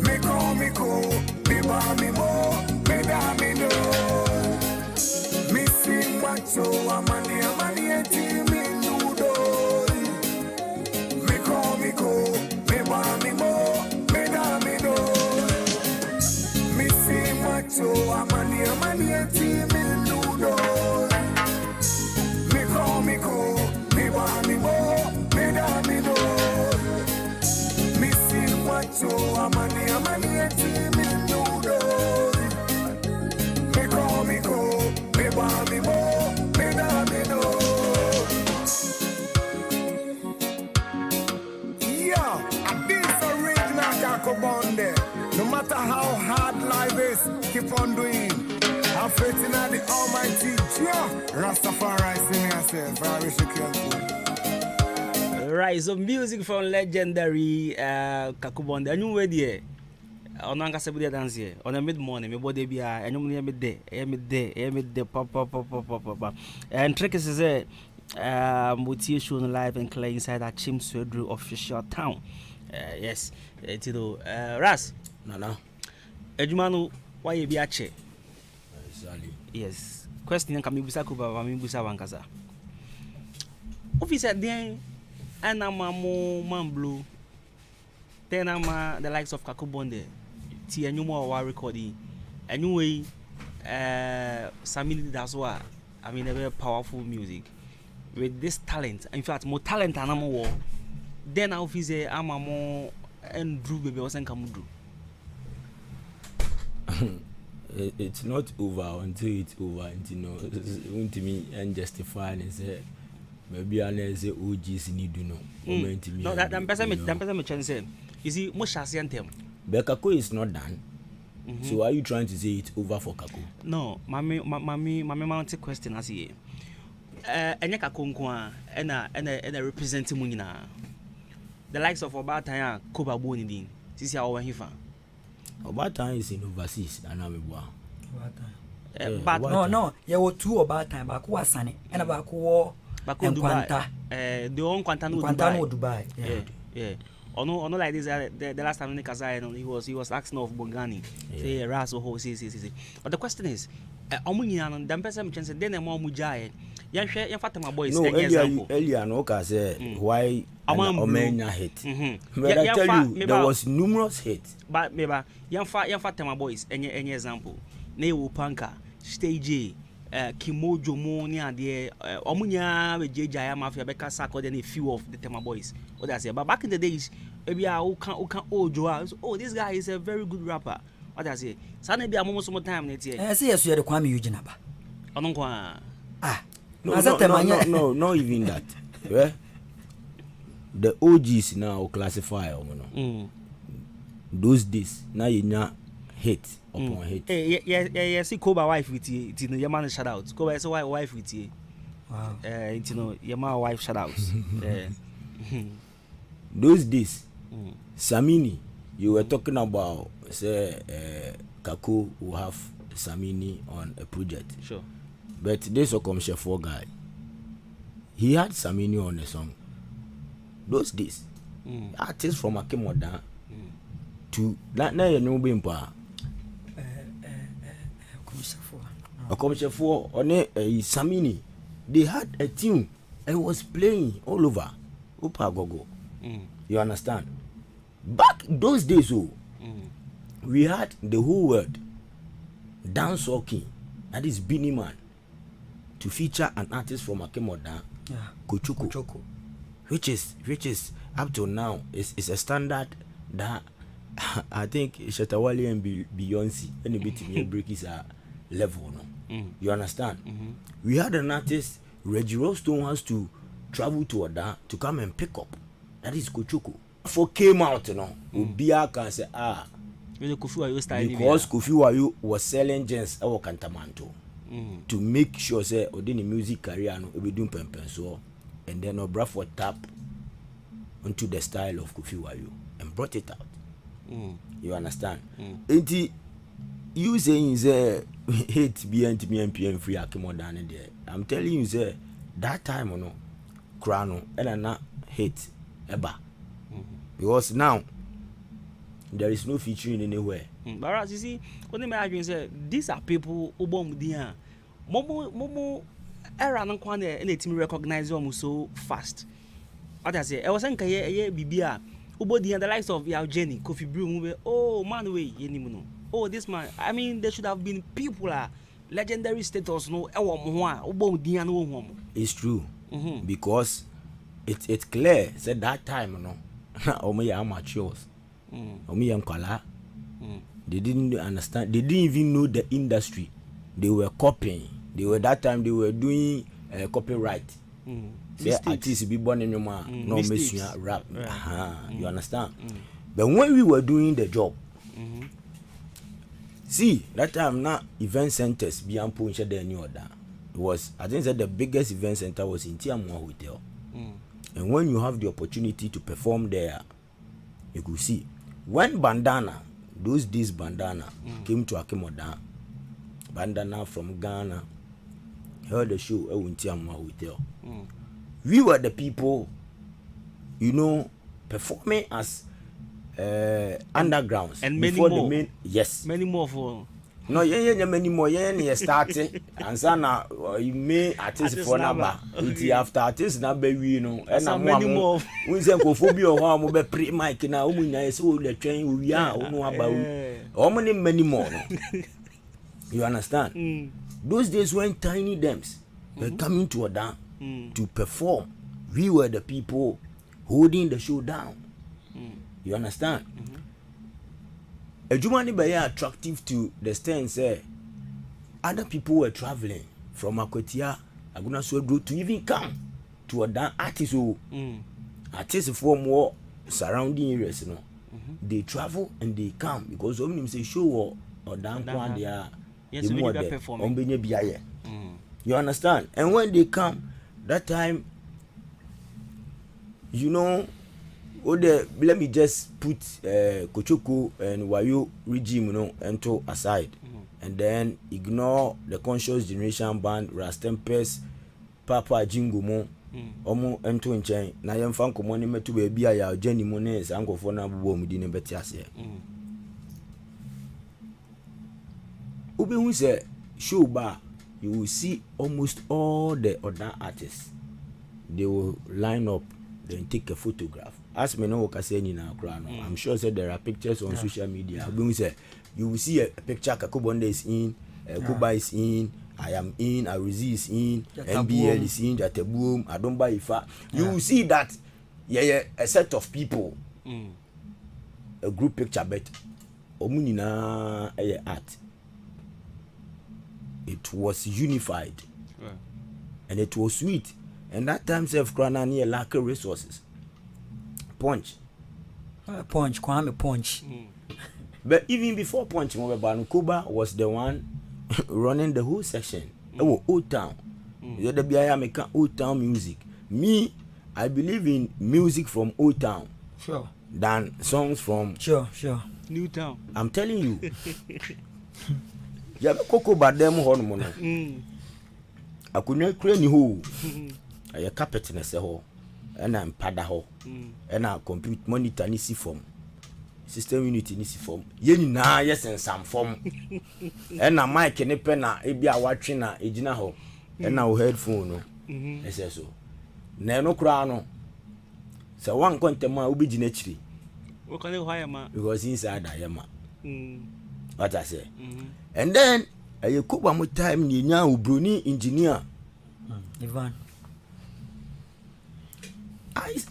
Me call me go, me ba me mo, me da me no. Missing macho, amani etini nudo. Me call me go, me ba me mo, me da me no. Missing macho, amani etini nudo. Me call me go, me ba me mo, me da me no. Missing macho, amani etini nudo. Me call me go, me ba me mo, me da me no. Yeah, and this original Kakobonde. No matter how hard life is, keep on doing. I'm faith in the Almighty Jah. Rastafari sing yourself, I wish you could. Right, so music from legendary Kakubonde. And you were there. On Akan Kasiebo dey dance here. On a mid morning, my body be and you me there, pop. And trick is motivation live and clear inside that Chim Swedru official town. Yes, you know, Ras. Nana. Ejumanu, why you be ache? Exactly. Yes. Question can be busa kuba, mi busa wankasa. Officer then, and I'm a man blue. Then I'm the likes of Kakubonde. T and you more war recording. Anyway, Samili that's why I mean a very powerful music with this talent. In fact, more talent than I'm more. Then I'll say I'm a more and Drew baby wasn't come do. It's not over until it's over. And you know, to me and justify and say maybe I say OGs need to know. No, that person me chance. You see, most them. But Kako is not done. So are you trying to say it's over for Kako? No, mommy, mounted question as here. Enya Kako nkwa ena representing mu nyina. The likes of Obatanya, Koba Boni din. Sisi awo hifa. Obatanya is in overseas and I'm but no, you were two Obatanya, baku wasane, and baku Dubai. The own Quantano Dubai. Yeah. Or no like this. The last time he was asking of Bongani. Say Ras or ho see. But the question is, Omunian dan person chance then the more mujai. Yan share yan Fatima boys. No, earlier no ka say why Omenya hit. But I tell you, there was numerous hits. But maybe yan Fatima boys any example. Ne Upanka stage Kimojo mo ni ade omunya we jeja mafia beka sako then a few of the Tema boys. What I say, but back in the days maybe I can oh this guy is a very good rapper. What I say, sana be amomo some time net here. Say yes you the Kwame Eugene ba. Ononkwa. No, not even that. Yeah? The OGs now classify those days now you know hate upon hate. Yeah, see Koba wife with you, you know, your man shout out. Koba is wife with you. Wow. You know, your man wife shout out. Those days, Samini, you were talking about, say, Kako will have Samini on a project. Sure. But this Okomshefo guy, he had Samini on the song. Those days, artists from Akemoda to that now you know Bimpa. Okomshefo on Samini, they had a tune. It was playing all over. Upagogo. You understand? Back those days, we had the whole world dance king, that is Bini Man, to feature an artist from Akemoda, Kochoko, which is up to now is a standard that I think Shetawali and Beyonce any bit in break is a level. No, you understand? We had an artist, Reggie Rostone has to travel to Oda to come and pick up. That is Kochoko. For came out, you know, Ubia can say because Kofi Wayo was selling gens our Cantamanto to make sure say Odini music career no be doing pempen so, and then Obra for tap onto the style of Kofi Wayo and brought it out. You understand? Enti you saying say 8 BNTM free Akemoda there. I'm telling you say that time no Krano and na hate eba. Because now there is no featuring anywhere. But as you see, what the imagine say these are people who bomb dia. Momo era no kwan na team recognize them so fast. What I say, I was saying kaye bibia ubo dia the likes of your Jenny, Kofi Brew, oh man way yenimuno. Oh this man, I mean there should have been people legendary status no ewo mo ubo dia no ho. It's true. Because it's clear said that time no omo ya amateurs. They didn't understand. They didn't even know the industry. They were copying. That time they were doing copyright. Say artists be born in your man, no missing rap. You understand? But when we were doing the job, see that time now event centers beyond Puncha the new order. It was I think that the biggest event center was in Tiamwa Hotel. And when you have the opportunity to perform there, you could see when Bandana, those days Bandana came to Akemoda, Bandana from Ghana held a show at Tiamwa Hotel. We were the people, you know, performing as undergrounds and many before more. The main, yes, Many more for. No, many more. Starting and sana you may artist for number. It's after artist number we know. And I'm many more. We say phobia or how be pre mic na umunya so the train we are no about. How many more? You understand? Those days when tiny dams were coming to Oda to perform, we were the people holding the show down. You understand? A Jumani Bay attractive to the stand say other people were traveling from Akotia, Aguna Swedro to even come to a artist who artists for more surrounding areas, you know. They travel and they come because some of them say show or down one they are the more there. You understand? And when they come, that time, you know. Let me just put Kochoko and Wayo regime, you know, into aside, and then ignore the conscious generation band, Rastempes, Papa Jingumo, Omo into in chain. Na yam fan komoni metu baby ya Jenny Mones, Uncle for na bubo mudine betiase. Ube who say show bar, you will see almost all the other artists. They will line up, then take a photograph. As me know what I say in I'm sure that there are pictures on social media. You will see a picture Kakubonde is in, Kuba is in, I am in, Aruzi is in, NBL is in, Jateboom, I don't buy Ifa. You will see that a set of people, a group picture, but Omunina art. It was unified and it was sweet. And that time self Krana near lack of resources. Punch. Kwame Punch. But even before Punch, Kuba was the one running the whole section. Old Town. The BIA make Old Town music. Me, I believe in music from Old Town Sure. than songs from Sure. Newtown. I'm telling you. Yeah, Coco Badem Hormone. I could not create any hole. A carpet in a hole, and I'm pada hole, and I compute monitor nisi form. System unity nisi form. Yeni na yes and some form. And a mic and a penna, a be a watching a ejina ho, and now headphone. I say so. No crown. So one contema will be genetry. What can you hire, man? Because inside I am. What I say. And then you cook one more time, you know, Bruni engineer. Ivan.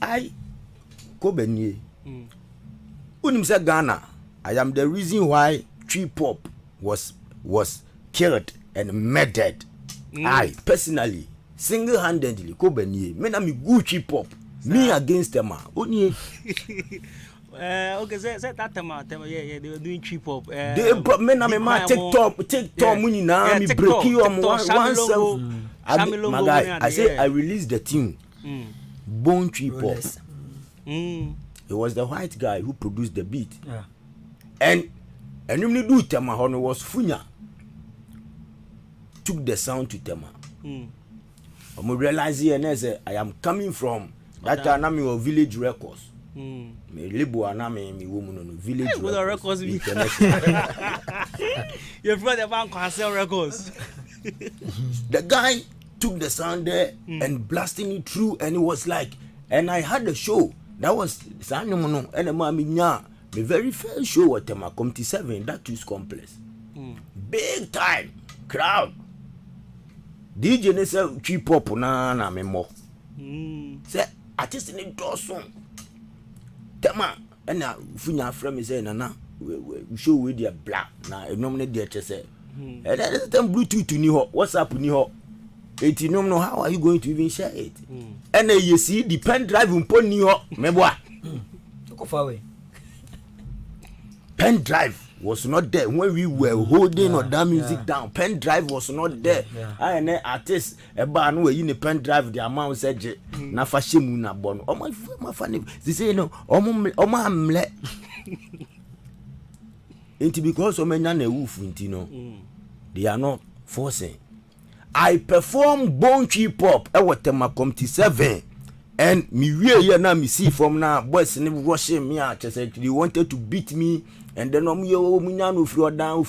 I Kobenye. Unim say Ghana. I am the reason why tree pop was killed and murdered. I personally, single-handedly, Kobenye. Me na me good tree pop. Me against them. Only. Okay, say that time, yeah, they were doing tree pop. They brought me na me ma TikTok money na me break you on one self. My guy, I say I released the tune. Bone Tree Pop. It was the white guy who produced the beat. Yeah. And you do Tema Hono was Funya. Took the sound to Tema. I realize here and I say I am coming from that time of Village Records. Me libo aname mi woman on Village Records. Your brother Akan Kasiebo Records. The guy took the sound there and blasting it through, and it was like, and I had a show that was Sanyomono and Mami Nya. The very first show at Tema Community 7, that was complex. Big time crowd. DJ ne say tree pop na memo. Say artist in the song. Tema and now Funya frame is saying na we show with their black na nominate the say. And that time Bluetooth ni ho, WhatsApp ni ho. It you know how are you going to even share it? And then you see the pen drive upon ni ho, meboa. Go far away. Pen drive was not there when we were holding that music down. Pen drive was not there. I and artists a bar no in the pen drive the amount said na fashimu na bon. Oh my funny. They say no, my mle. It's because so many na wolf intino. They are not forcing. I perform Bone Tree Pop at Tema Community 7. And me here now me see from now boys and rushing me out. Said they wanted to beat me, and then yo me now no floor down.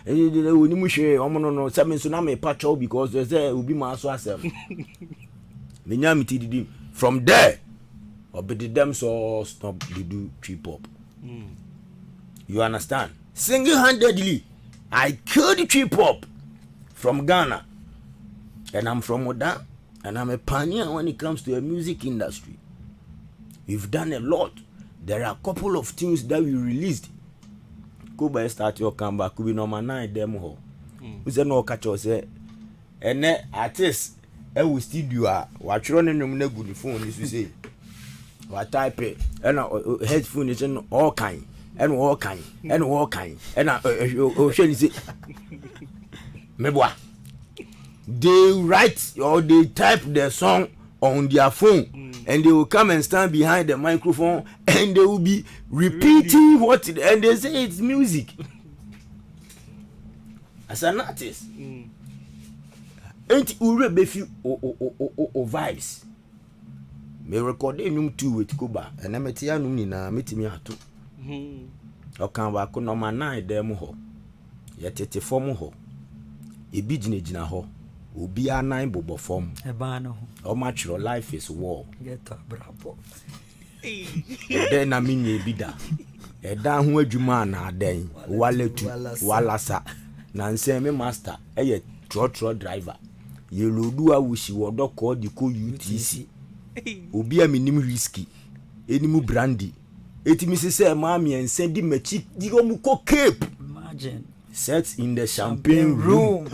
And they will no something so now me patch out because they say will be my so self. Me now me did from there. Obedi them so stop they do tree pop. You understand? Single-handedly, I killed the tree pop from Ghana, and I'm from Oda. And I'm a pioneer when it comes to the music industry. We've done a lot. There are a couple of tunes that we released. Go by start your comeback. Could be number 9 demo. We say no catch us. And then artists, we studio. Watch running on the good phone. This we say. What type it? And headphone is all kind. And all kind. And all kind. And say, Meboa. They write or they type their song on their phone and they will come and stand behind the microphone and they will be repeating what and they say it's music. As an artist, ain't ure befi o vibes. Me record enum two with Kuba and I met ya num na metimi ato. Okan ba ko number 9 dem ho. Ye tete form ho. E bi gina ho. Obi a 9 bobo form. Eba no. How much your life is war. Get up, bravo. Then I mean ye bida. E dan ho adwuma na adan. Waletu, walasa. Na nse me master, ye tro driver. Ye lodu a wushi wodo ko di ko UTC. Obi a minim risky. Enimu brandy. Etimi se ma mi ense di machi di go mu ko cape. Imagine. Set in the champagne room.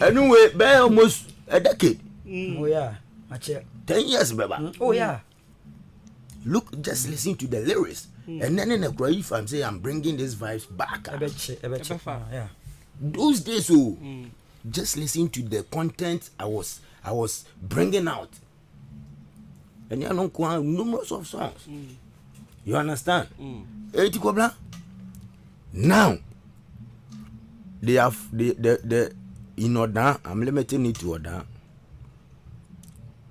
Anyway, by almost a decade. Oh yeah, 10 years, Baba. Oh yeah. Look, just listen to the lyrics, and then in a cry, if I'm saying I'm bringing these vibes back. I bet you. Yeah. Those days, just listen to the content I was bringing out. And you know, numerous of songs. You understand? Now they have the in order. I'm limiting it to order.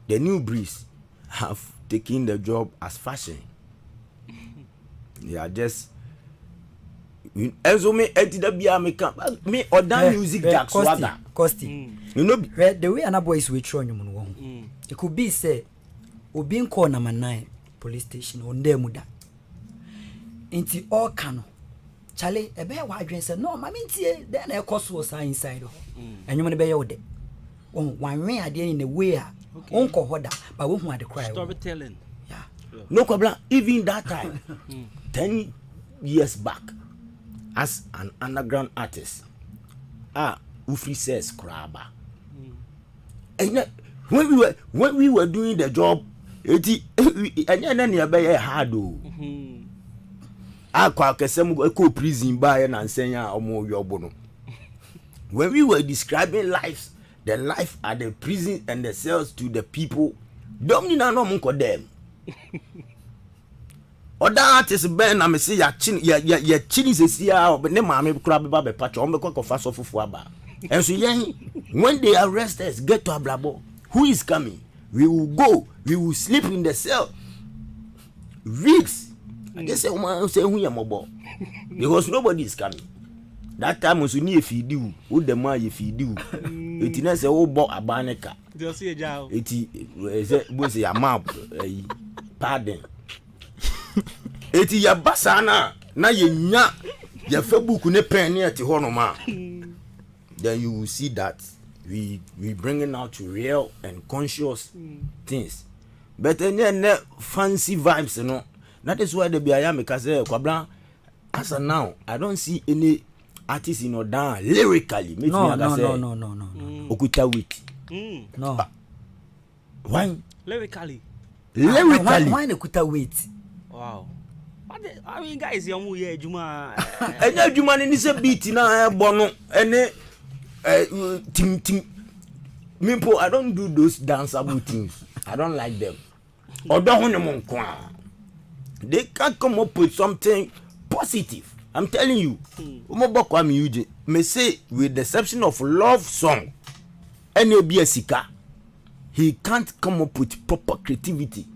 The new breeze have taken the job as fashion. They are just. Me order music jack swagger. Costi. You know the way another boys we throw you. It could be say, "Obi call number 9 police station on there muda." Inti all cano. Charlie, a bear wide dress said, "No, mammy, then a cost was inside." And you want to be out there. One way I did in the way. Uncle Hoda, but won't want to cry. Storytelling. Yeah. No problem. Even that time, 10 years back, as an underground artist, Ufri says Kraba. And when we were doing the job, and then you be hard. Prison by and saying, when we were describing the life at the prison and the cells to the people, don't need no munko them. Other artists Ben, I say ya chin is here, but never me crab baby patch on the cock of fast of Fuaba. And so when they arrest us, get to Ablabo. Who is coming? We will go, we will sleep in the cell. Weeks. I just say, who am mobile? Because nobody is coming. That time was only if you do, what the man if you do. It is a whole bought a banneker. Just see a job. It was a map, pardon. It is a basana. Now you nya your Facebook ne penny at Honoma. Then you will see that we bringing out real and conscious things. But then fancy vibes, you know. That is why the BIA because Kwabla as of now, I don't see any artists in Odan lyrically. No. Okuta wit. No. Why? Lyrically. Why Okuta wait? Wow. I mean, guys, young yeah, Juma. And Juma is a beat now, Bono, and Tim. Mimpo, I don't do those danceable things. I don't like them. Or don't they can't come up with something positive. I'm telling you. May say with the exception of love song, NABSika, he can't come up with proper creativity.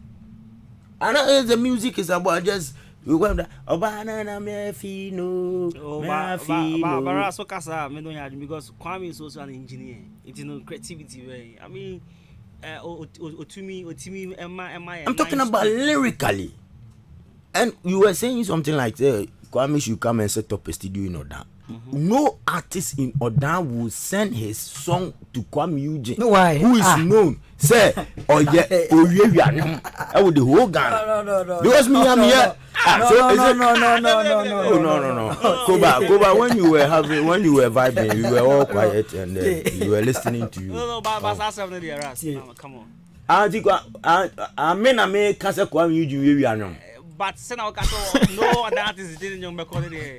And the music is about just we went because Kwame is also an engineer. It is no creativity way. I mean, I'm talking about lyrically. And you were saying something like Kwame should come and set up a studio in Odan. No artist in Odan will send his song to Kwame Eugene. No, why? Who is known? Say, oh yeah, I would the whole Ghana. No. Because me, I'm here. No. Koba, when you were vibing, we were all quiet and we were listening to you. No, but come on. I may Casa Kwame Eugene. But no that is didn't young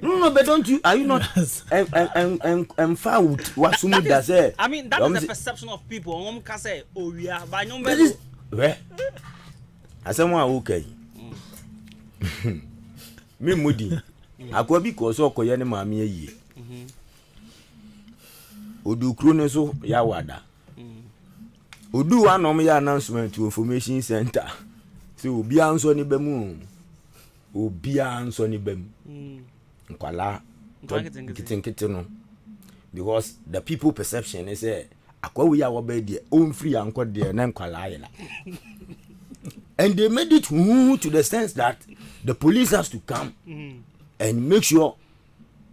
No, but don't you? Are you not? And found what someone does say. I mean, that is the perception of people. One can say, "Oh, we are by no Where? As someone okay. Me moody. I could be cause or Koyana Mammy a year. Odu Kruneso Yawada. Odu one on my announcement to Information Center. So be answer ni bemu. Obia answer ni bem. Nkwala kitten because the people perception is akwa we are obedi own free anko there na nkwala yela. And they made it to the sense that the police has to come and make sure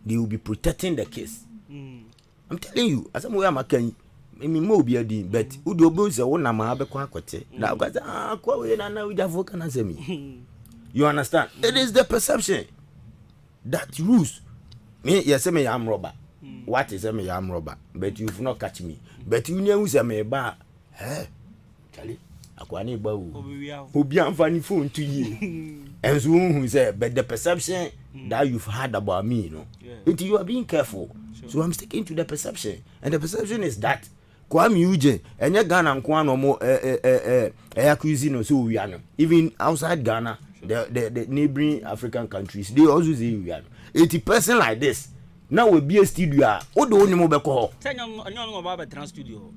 they will be protecting the case. I'm telling you, as I'm where I'm can mo be but udo bo se wona ma be kwa akote na kwa we na na we da voka na semi. You understand? It is the perception that rules. Me, you say me am robber. What is me am robber? But you've not catch me. But you know say me ba. Charlie, akwane ba wo obi amfa ni phone to ye and so who say but the perception that you've had about me, you know, you are being careful. So I'm sticking to the perception, and the perception is that Kwame Eugene and your Ghana and Kwan or more air cuisine so we are even outside Ghana, the neighboring African countries, they also say we are 80% like this. Now we be a studio. What do you know about? Tell you about a trans studio.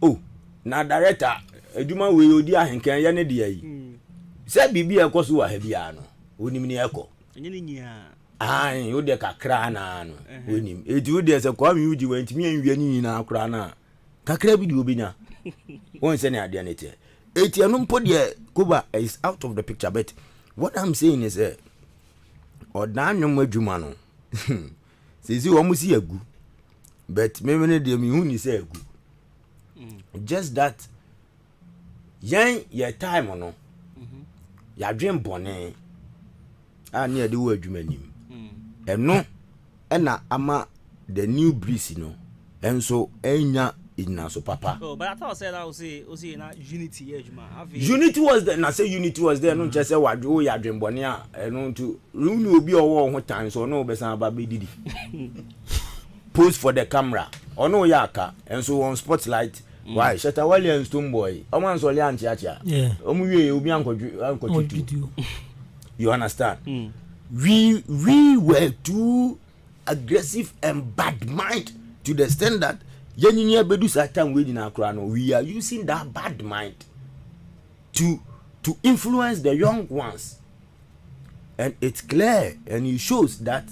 Oh, now director, Juma we odi Ahenkan ya ne de say bibi e koso wa habia no. Onim ni eko. Enye ni nya. Ai, wo de kakra na no. Onim. Eti wo de se kwa mi uji wantimi anwia ni na akra na. Kakra bi de obenya. Won se ne ade na te. Eti anu mpo de Kuba is out of the picture, but what I'm saying is odanwom adwuma no. Sezi wo musi agu. But me ne de mi hu ni se agu. Just that yan your time no. Ya dream bone. Ani ade wo adwuma nim. Eno na ama the new breeze no. Enso enya so papa. Oh, but I thought said I was say na unity adwuma. Unity was there. Na say unity was there. No just say wadwo ya dream bone a eno to runu obi owo ho tan so no be san ba be didi. Pose for the camera. Ono ya aka enso on spotlight. Why? Shatta Wale and Stone Boy. Oman so le antiatia. Yeah. Omuye obi ankotu. You understand? We were too aggressive and bad mind to the extent that yenyinya bedu satan we na akra no. We are using that bad mind to influence the young ones. And it's clear and it shows that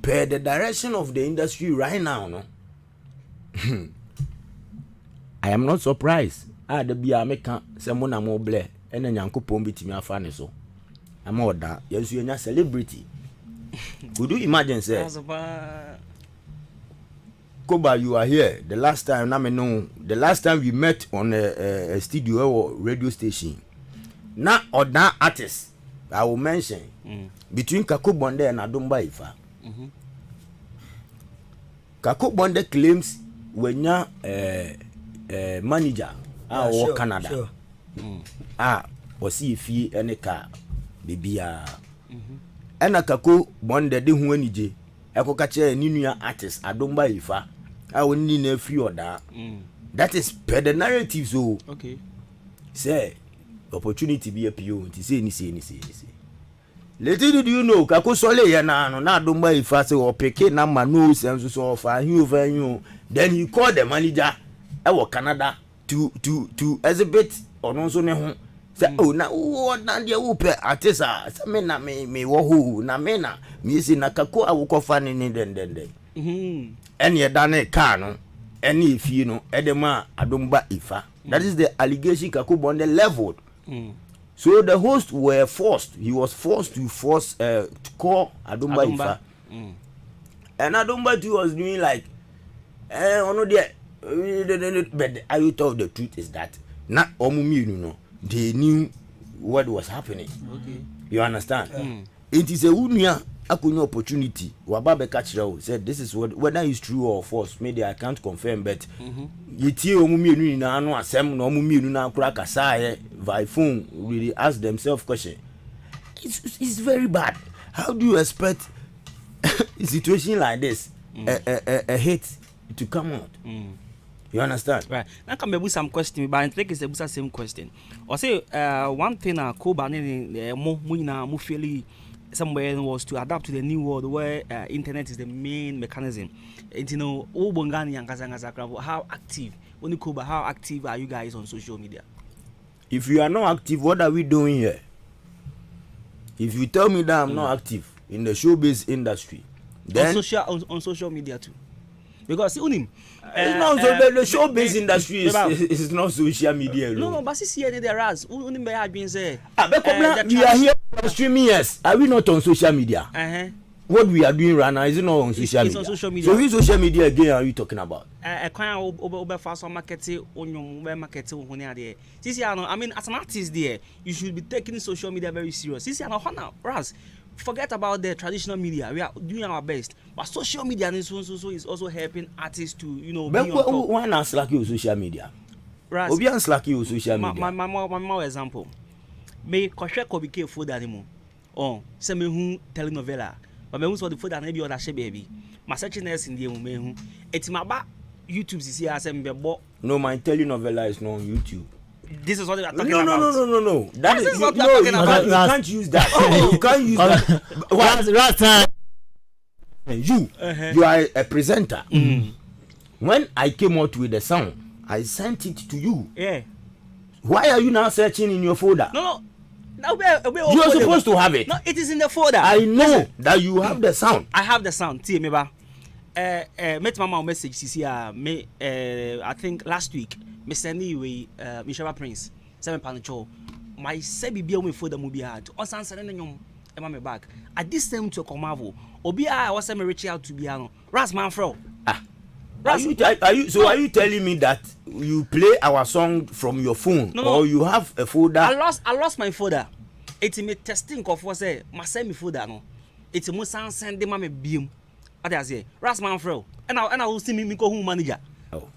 per the direction of the industry right now, no. I am not surprised. The bia meka se mo na mo ble ene nyankopon bitimi afa ne so. Am oda yesu enya celebrity. Could you imagine say Koba, you are here the last time na me know the last time we met on a studio or radio station. Na oda artist I will mention between Kakubonde and Adumba Ifa. Kakubonde claims when ya manager or Canada. Sure. Was he fee any car bibia ena kako bonde de hu anije ekokache ninua artist Adumba Ifa woni na free order. That is per the narrative. So okay, say opportunity be appeal nti say little did you know kako sole ye na no na Adumba Ifa say o pick number no sense so for you over you, then you call the manager Canada to exhibit ono so ne ho say oh na wo na de wo pe artista say me na me wo ho na me na me si na kako awokofa ne den ene da na car no ene efie no edema Adumba Ifa. That is the allegation kako bonde leveled. So the host were forced, he was forced to call Adumba Ifa. And Adumba too was doing like ono there. But the truth of the truth is that not omumi no, they knew what was happening. Okay, you understand? It is a unia akunya opportunity. Wababe Kachiro said this is what whether it's true or false. Maybe I can't confirm, but yeti omumi na anu asem na omumi na akura kasa by phone really ask themselves question. It's very bad. How do you expect a situation like this a hit to come out? You understand? Right. Now come maybe some question, but I think it's the same question. Or say one thing Koba mo feel somewhere was to adapt to the new world where internet is the main mechanism. And you know, how active? Only Koba, how active are you guys on social media? If you are not active, what are we doing here? If you tell me that I'm not active in the showbiz industry, then on social media too. Because the showbiz industry is not social media alone. No, but see there as only me have been say. We are here for streaming. Yes, are we not on social media? What we are doing right now is it not on social media? It's on social media. So which social media again are you talking about? Marketing. I mean, as an artist there, you should be taking social media very serious. Forget about the traditional media. We are doing our best, but social media is also helping artists to, you know. But why not slack you social media? Obi an slack you social media. My more example. Me koshe ko bike food animo. Oh, se me hu telenovela. But me hu so the food and be other she baby. My searching is in the me hu. Eti maba YouTube sisi ase me bo. No, my telenovela is not on YouTube. This is what we are talking No. That This is is what no, we are you talking about. can't use that. You can't use that. You are a presenter. When I came out with the sound, I sent it to you. Yeah. Why are you now searching in your folder? No. Now You are supposed to have it. No, it is in the folder. I know Listen, that you have the sound. I have the sound. See me ba. Met mama message CC me I think last week me send you Michelle Prince 7 panicho. My say bibia we folder mo bia. O san send na nyom e ma me back. At this time to Komavo. Obi I was me reach out to bia no. Ras man fro. Are you telling me that you play our song from your phone or you have a folder? I lost my folder. It's me testing for say my send me folder no. It's mo san send them me biom. What I say? Rasman fro. And I will see me go home manager. Oh.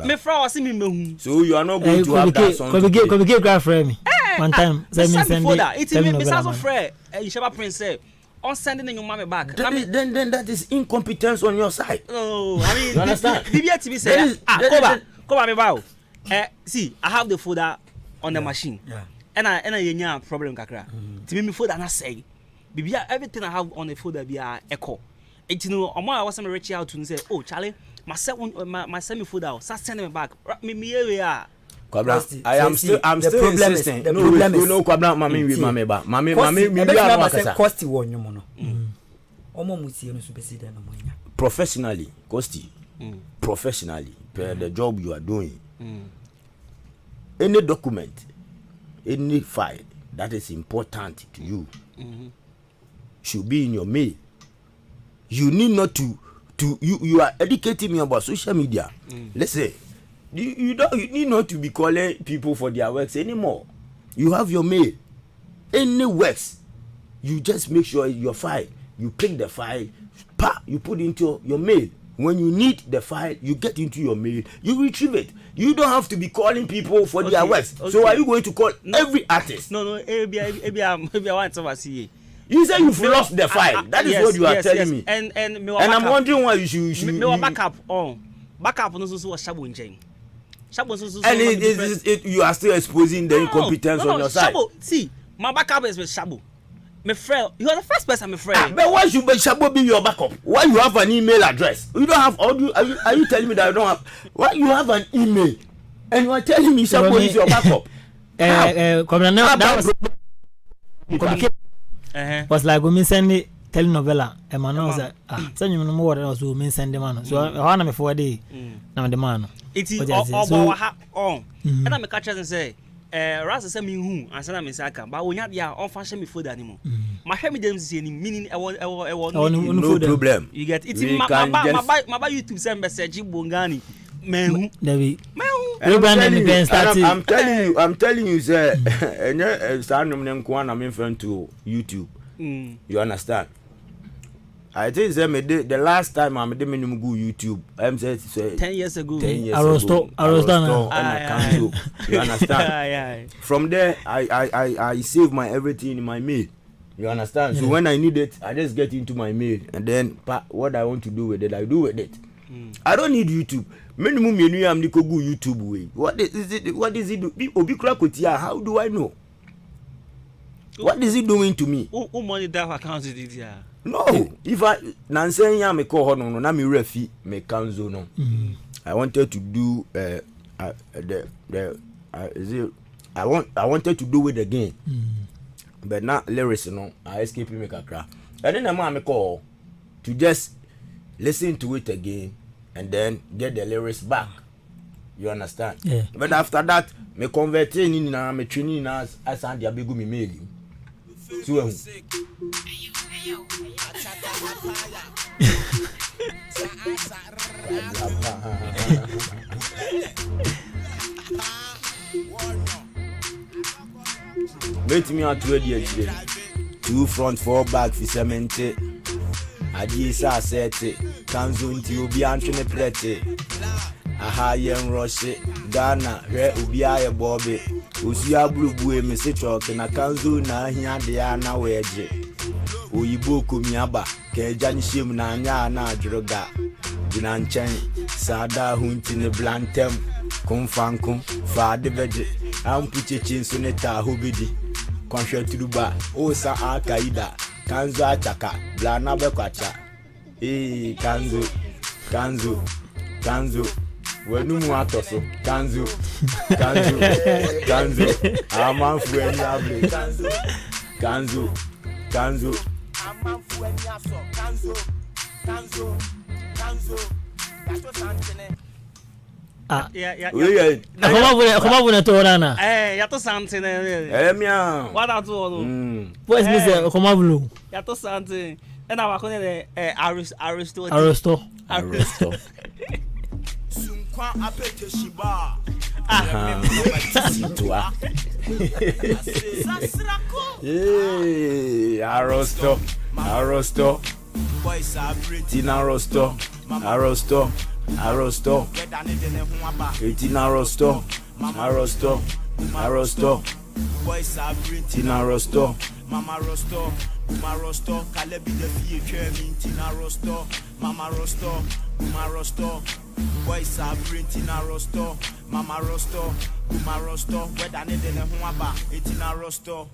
Me fro see me home. So you are not going to have that song. Could be get friend me. One time send me folder. It's me also friend. You Sheba Prince say on sending your mommy back. Then that is incompetence on your side. Oh, I mean, you understand? Bibia TV say, come me bow. See, I have the folder on the machine. Yeah. And I yenya problem kakra. To me folder na say, Bibia everything I have on the folder be echo. It you know, omo I was reach out to say, oh Charlie, my send folder, so send me back. Me area. I'm still insisting. No, Kwabla, mami with mami ba. Mami, cost you no mono. Omo musi no supersede no monya. Professionally, professionally, per the job you are doing. Any document, any file that is important to you should be in your mail. You need not to you are educating me about social media. Let's say you need not to be calling people for their works anymore. You have your mail. Any works, you just make sure your file, you pick the file, you put into your mail. When you need the file, you get into your mail, you retrieve it. You don't have to be calling people for their works. Okay. So are you going to call every artist? No, maybe I want to see. You say you've lost the file. That is what you are telling me. And I'm wondering why you should. Me backup on. Backup no so was Shabo Njeng. And you are still exposing the incompetence on your side. Shabo, see, my backup is with Shabo. My friend, you are the first person my friend. But why should Shabo be your backup? Why you have an email address? You don't have are you telling me that I don't have? Why you have an email and you are telling me Shabo is your backup? Was like when me send the telenovela and man was send you no more than also me send the man. So I want me for a day. Now the man. It is all on. And I'm a catcher and say, Ras send me who and send me Saka, but when you are on fashion me food anymore. My family them see meaning I want no problem. You get it. My YouTube send message Bongani. Man, I'm telling you, sir. I'm in front to YouTube. You understand? I think the last time I'm doing YouTube, I'm saying 10 years ago. 10 years ago. I was done. You understand? From there, I save my everything in my mail. You understand? So when I need it, I just get into my mail, and then what I want to do with it, I do with it. I don't need YouTube. Minimum menu am go YouTube way. What is it? What is it? Obikura Kotia, how do I know? What is it doing to me? Who money that account is it? No, if I Nansenya me call no na me refi me kanzo no. I wanted to do I wanted to do it again. But not lyrics no. I escape me kakra. And then I me call to just listen to it again and then get the lyrics back. You understand? Yeah. But after that, me convert in na me training as and dia begu me mail. So wait me out today. 2 front 4 back for cement. Adi sa sete kanzo nti obi antwe ne prete aha yen rush Ghana hwe ubia ye bobe osia blubue me se chalk na kanzo na ahia de ya na weje oyibo komiaba ka eja ni shem na anya na adroga dina nchen sada hunti ne blantem konfanko fa de veje ampucheche nso ne ta hobedi kwanhwe turuba o sa akaida kanzo achaka blana bekwacha kanzo wenu mu atoso kanzo amanfu eni able kanzo amanfu eni aso kanzo yato santene Comment vous n'êtes pas là? Yato santene. Mia. What are you doing? Pues me comment vous? Yato santene. Na wa kone Aristo. Sunkwa apete shiba. Aristo. Tina Rosto. Tina Rosto. Tina Rosto. Mama Rosto, Kalebi the fee German, Tina Rosto, Mama Rosto, boys are Tina Rosto, Mama Rosto, where the need in Huaba, Tina Rosto.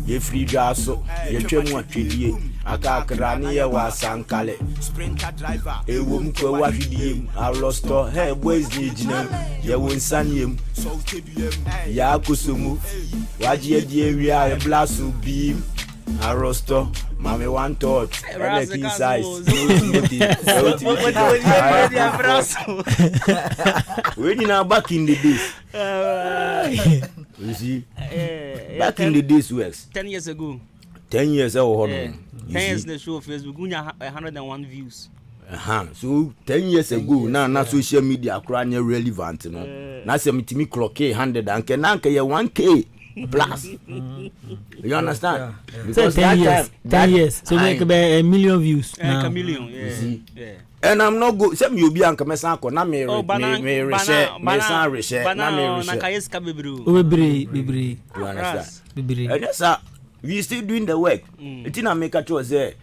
Ye free jaso, ye chemu atwedie, akakrani ye wasankale, sprinter driver, ewom kwa wahidiem, Rosto, hey boys ni jinem, ye wonsanyem, so kebiem, ya kusumu, waje die wia e blasu beam. Arosto, mommy one thought, and the key size. When you now back in the days, you see, back in the days, West 10 years ago. 10 years ago, 10 years the show Facebook, 101 views. So 10 years ago, now social media crying relevant, you know. Now say me clock 100 and can 1K. Plus, you understand? Yeah. Because so 10 years, so make about a million views. A million, yeah. And I'm not good. Some you be on Kamesanko, na me share. You understand? And yes, sir, we still doing the work. It in America to say,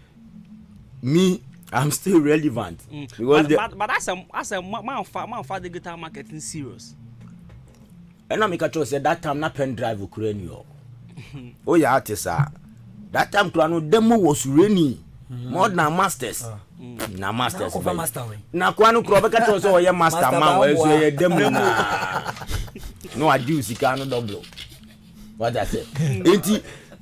me, I'm still relevant. Because but as a man for the guitar marketing serious. And I make a choice that time na pen drive Ukraine. Oh yeah, artist that time Krano demo was rainy. More than masters. Na masters. Na kwanu krobeka choice oh yeah master man we so yeah demo na. No adius you cannot double. What I said.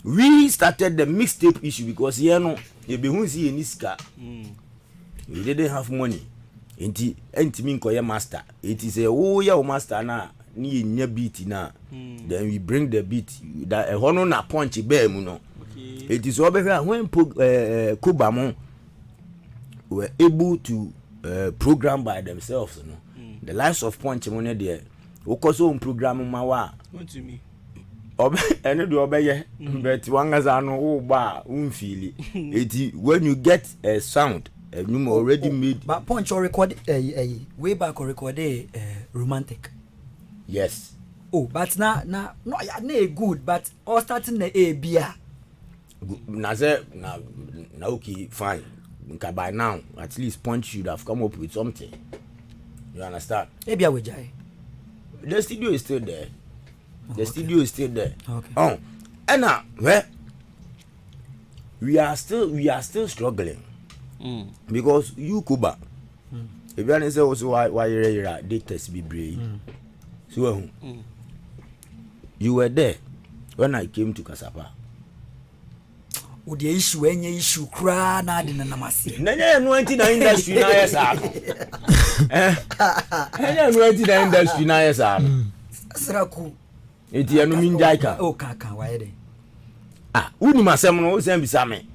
We started the mixtape issue because you know you be who see niska. We didn't have money. Enti me ko yeah master. It is a oh yeah master na. Ni nya beat na then we bring the beat that a hono na punch be mu no it is over when Kubamo were able to program by themselves no the lives of punch money there okoso program ma wa to me ene do obeye but wangaza no wo ba unfili it when you get a sound you already made but punch or record way back or record romantic. Yes. Oh, but na good, but all starting na beer. Na okay, fine. By now, at least Punch should have come up with something. You understand? Beer we jai. The studio is still there. The studio is still there. Okay. Oh, and now, where we are still struggling. Because you Kuba. If you say also why you data be brave. So you were there when I came to Kasapa. Would the issue any issue cry na na namasi? Nanya no industry na yesa. Nanya no industry na yesa. Sraku. Eti anu minjaika. O kaka why dey? Uni masem no sem bisa me.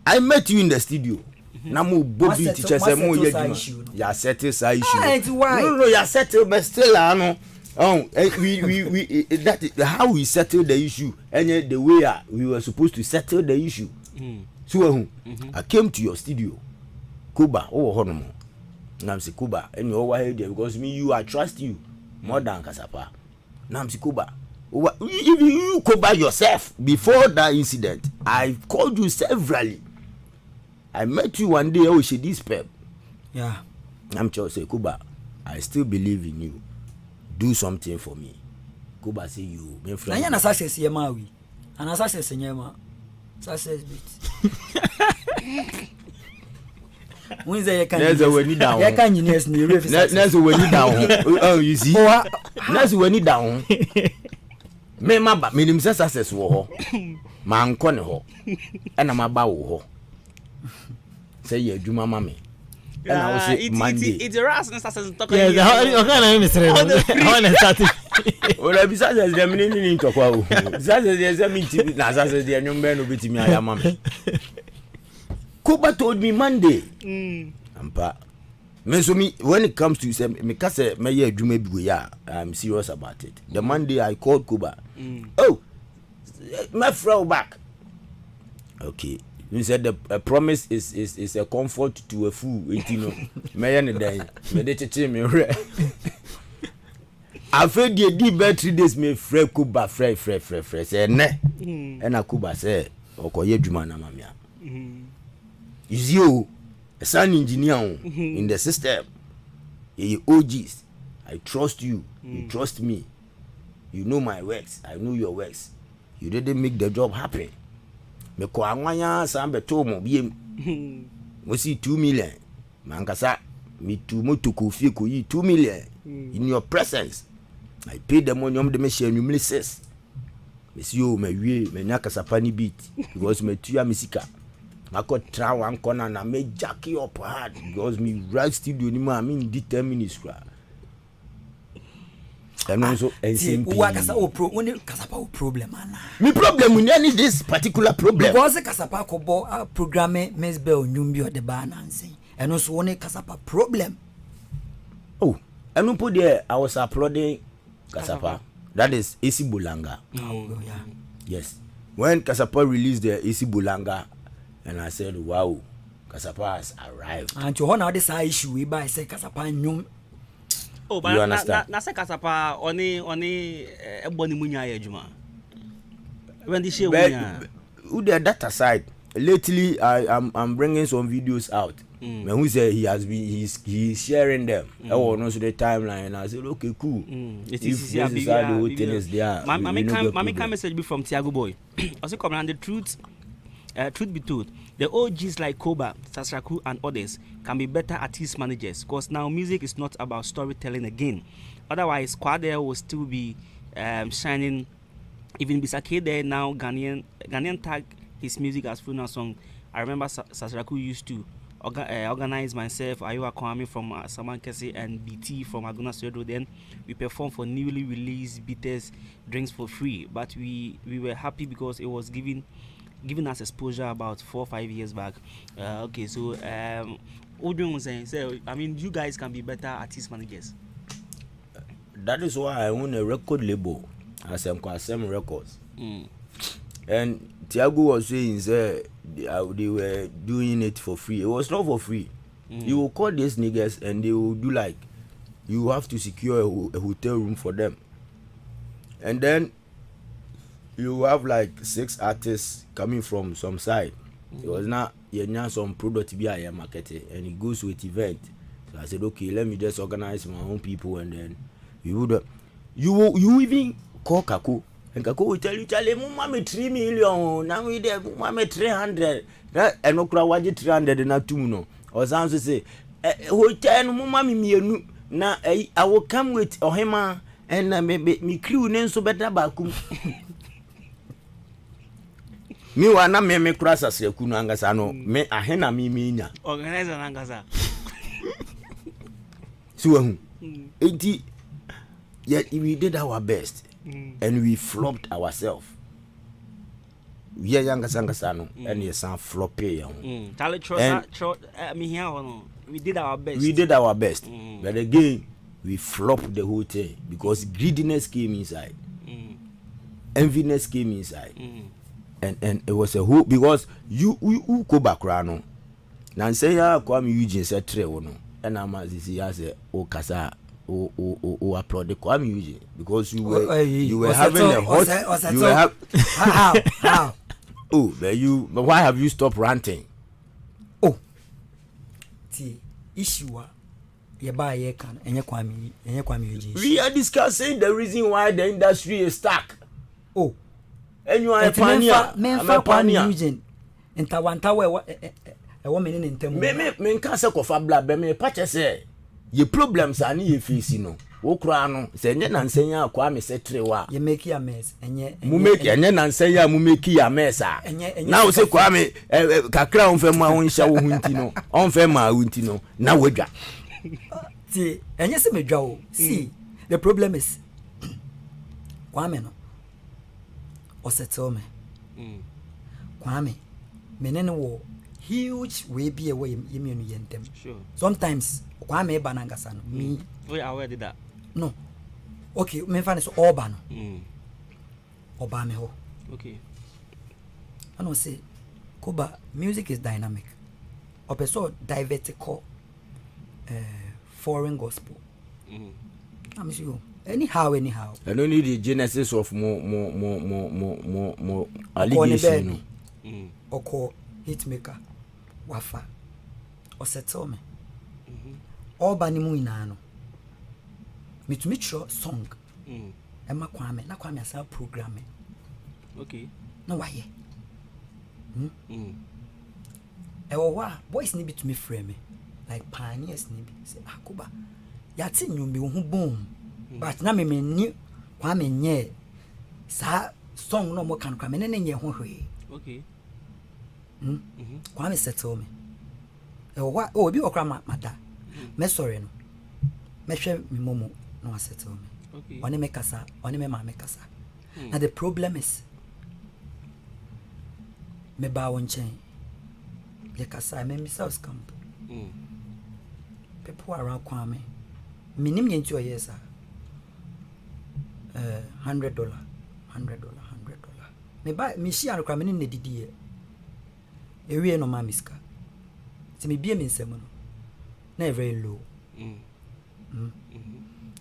I met you in the studio. Na mo Bobby teacher say mo ye djuma. Ya settle sa issue. No, ya settle but still no. We that is how we settle the issue and the way we were supposed to settle the issue. So I came to your studio. Kuba hono. Nam si Kuba, and you over here because me you I trust you more than Kasapa. Nam si Kuba. If you cover yourself before that incident, I called you severally. I met you one day. Oh, she this pep. Yeah. I'm just say Kuba, I still believe in you. Do something for me. Kuba say you. Na yana success ye ma wi. Ana success nye ma. Success bit. When say you can. There's a when you down. You can engineers ni refi. There's a when you down. Oh, you see. There's when you down. Me ma ba me nim success wo ho. Ma nko ne ho. E na ma ba wo ho. Say ye adwuma ma me. And I will say Monday. It's a ras and success talking. Yes, how can I miss it? How can I start? Well, besides the meaning to go. Besides the meeting, Nazas, the young man who beat me, I am. Kuba told me Monday. Ampa. So me, when it comes to say, me kase me ye dream maybe I'm serious about it. The Monday I called Kuba. Oh, my friend back. Okay. You said the promise is a comfort to a fool. You know, me and day me de chichi me re. I feel the deep 3 days me free Kuba free say ne. And a Kuba say okoye dwuma na mamia. Is you a sound engineer in the system? You OGs. I trust you. You trust me. You know my works. I know your works. You didn't make the job happen. Me ko anwanya sambe to mo biem we see 2 million mankasa me tu moto ko fie ko yi 2 million in your presence. I paid the money on the machine numerics me see o me wie me nya Kasapa ni beat because me tuya misika mako tra one corner na me jack up hard because me right studio ni ma me 10 minutes kwa. And also NCMP. What Kasapa problem ana? Me problem we need this particular problem. Because Kasapa ko bo programme mesbe onyumbi o de ba nansi. And also one Kasapa problem. Oh, and put there I was applauding Kasapa. That is AC Bulanga. Oh yeah. Yes. When Kasapa released the AC Bulanga and I said, wow, Kasapa has arrived. And to honor this issue we by say Kasapa nyum. Oh, but na se Kasapa oni eboni munya ejuma. When the share munya. Who the data side? Lately I'm bringing some videos out. And who say he's sharing them. I was also the timeline. I said okay, cool. It If this is how the whole thing is there. Mommy can message me from Tiago Boy. Also come on the truth be told, the OGs like Koba, Sasraku and others can be better artist managers because now music is not about storytelling again. Otherwise, Quadre will still be shining. Even Bisake there now, Ghanaian tag his music as funeral song. I remember Sasraku used to organize myself, Ayowa Kwame from Akan Kasiebo and BT from Aguna Studio. Then we performed for newly released bitters drinks for free. But we were happy because it was giving us exposure about 4 or 5 years back. Okay, so Odin was saying, I mean, you guys can be better artist managers. That is why I own a record label, Ahenkan Records. And Tiago was saying they were doing it for free. It was not for free. You will call these niggas and they will do like you have to secure a hotel room for them, and then you have like 6 artists coming from some side. It was not some product to be a marketing, and it goes with event. So I said, okay, let me just organize my own people, and then you even call Kaku, and Kaku will tell you, Charlie, Mummy 3 million, now we there, Mummy 300, that and no crowd 300 and not 2 no. Or sounds to say, hotel Mummy me now I will come with Ohema and me crew name so better bakum. Me wana me krasa se kunu angasa no me ahena me nya Organizer angasa. So enti yet we did our best and we flopped ourselves. We angasa no and yes some floppy Charlie me here no. We did our best. We did our best. But again we flopped the whole thing because greediness came inside. Enviness came inside. And it was a whole because you go back no. Now say ya Kwame Eugene said tre no. and I'm as he has a kasa o applaud the Kwame Eugene because you were having a hot you were how oh but why have you stopped ranting? Oh, see issue ye ba ye kan enye Kwame Eugene. We are discussing the reason why the industry is stuck. Oh, and you are a pioneer. I'm a pioneer. Eugene ntawanta we mene ne ntem me nka se kofa bla be me pa che ye problems ani ye face no wo kura no se nye nansen ya kwa me se trewa ye make ya mess enye mu make enye nansen ya mu make ya mess a na wo se kwa me kakra on fe ma won hya wo hunti no on fe ma hunti no na wadwa see enye se medwa o see the problem is Kwame no o settle me Kwame menene wo huge way be away immune yentem. Sure. Sometimes Kwame banangasa no me. We aware did that. No. Okay, me fan is Oba no. Oba me ho. Okay. I know say Kuba music is dynamic. Opeso divertical foreign gospel. I'm sure. Anyhow. I don't need the genesis of more allegation. Oko hitmaker wafa o settle me Oba ni mu ina no mitumi tro song ema Kwame na Kwame asa programming okay na waye ewo wa boys ni bitumi frame me like pioneers ni bi say akoba yati nyumbi wo hu boom but na me ni Kwame nye sa song no mo kan Kwame ne nye ho hwe okay Kwame settle me ewa obi okra mata me sorry no me hwe me momo no settle me okay oni me kasa oni me ma me kasa and the problem is me ba won chen le kasa me mi south camp people around Kwame minim ye nti oyesa $100 me ba mi shi an kwa me ne didie ewie no ma miska ti me bie me nsem no na very low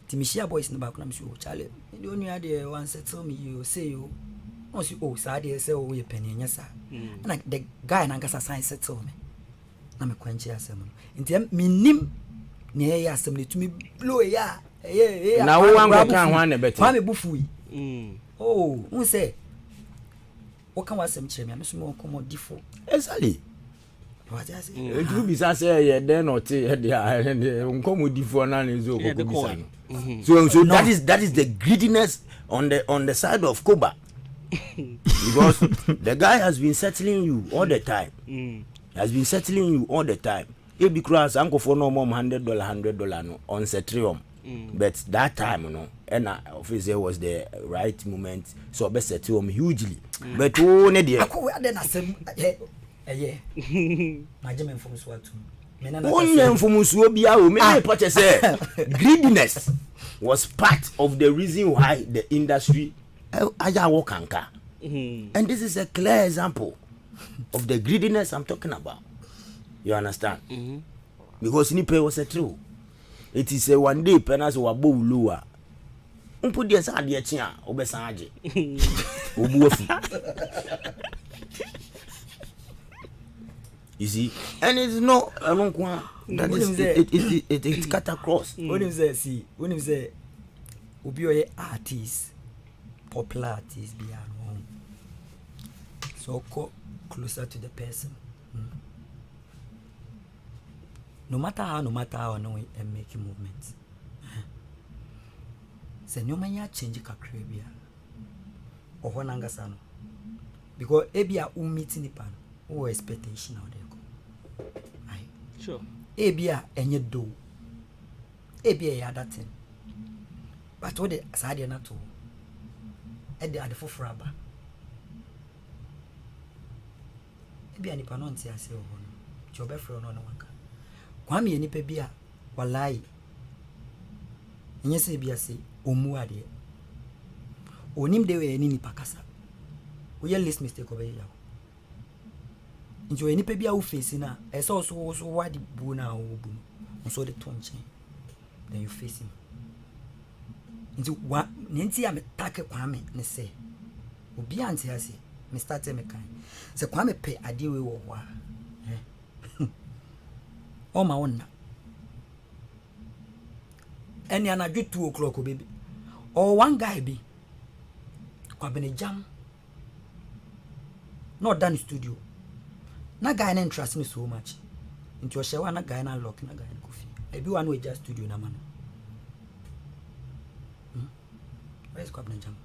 ti me share boys no ba ko na me so chale me de onu ade one settle me you say you on si oh sa ade say oh ye penny nya sa na the guy na ngasa sign settle me na me kwanchi asem no nti me nim ne ya asem ne tumi blow ya na wo wan go kan hwan na beti fa me bufu yi oh un say what can was some chemi am so mo komo difo exactly what I say it will be say ye den not e dia nkomo difo na nzo ko bisa no so that is the greediness on the side of Koba because the guy has been settling you all the time e be cross anko for no more $100 no on setrium but that time no and obviously was the right moment so be settle him hugely but who ne dey akwa ade na sem majemen from swatu onye mfumusuo bia o me purchase say greediness was part of the reason why the industry aya wo kanka and this is a clear example of the greediness I'm talking about. You understand? Because nipe was a true. It is a one day penas wa bo luwa. Umpu dia sa dia chia obesan age. Obuafu. You see? And it's no that is it cut across. When you say see, when you say obi oye artist, popular artist be home. So go closer to the person. No matter how no and make movements. Say no man ya change kakra bia. Or honanga sano. Because ebia meeting the pan or expectation out there. Aye. Sure. Ebia enye do. Ebia ya that thing. But what the aside na to. E dey at the fofraba. Ebia ni panon ti ase o hono. Jobe fro no wanka. Kwame ye nipa bia walai. Enye se bia se omu ade. Onim de we ni nipa kasa. We list mistake obe ya. Njo ye nipa bia wo face na e so wadi bu na wo bu. so the tonche then you face him into what ninti am take Kwame ne say obi anti ase me start me kan se Kwame pe ade we wo wa o ma wonna any anadwo 2 o'clock baby or one guy be Kwabene jam not done studio na guy na interest me so much into your na guy na lock na guy na coffee I be one way just studio na man where's Kwabene jam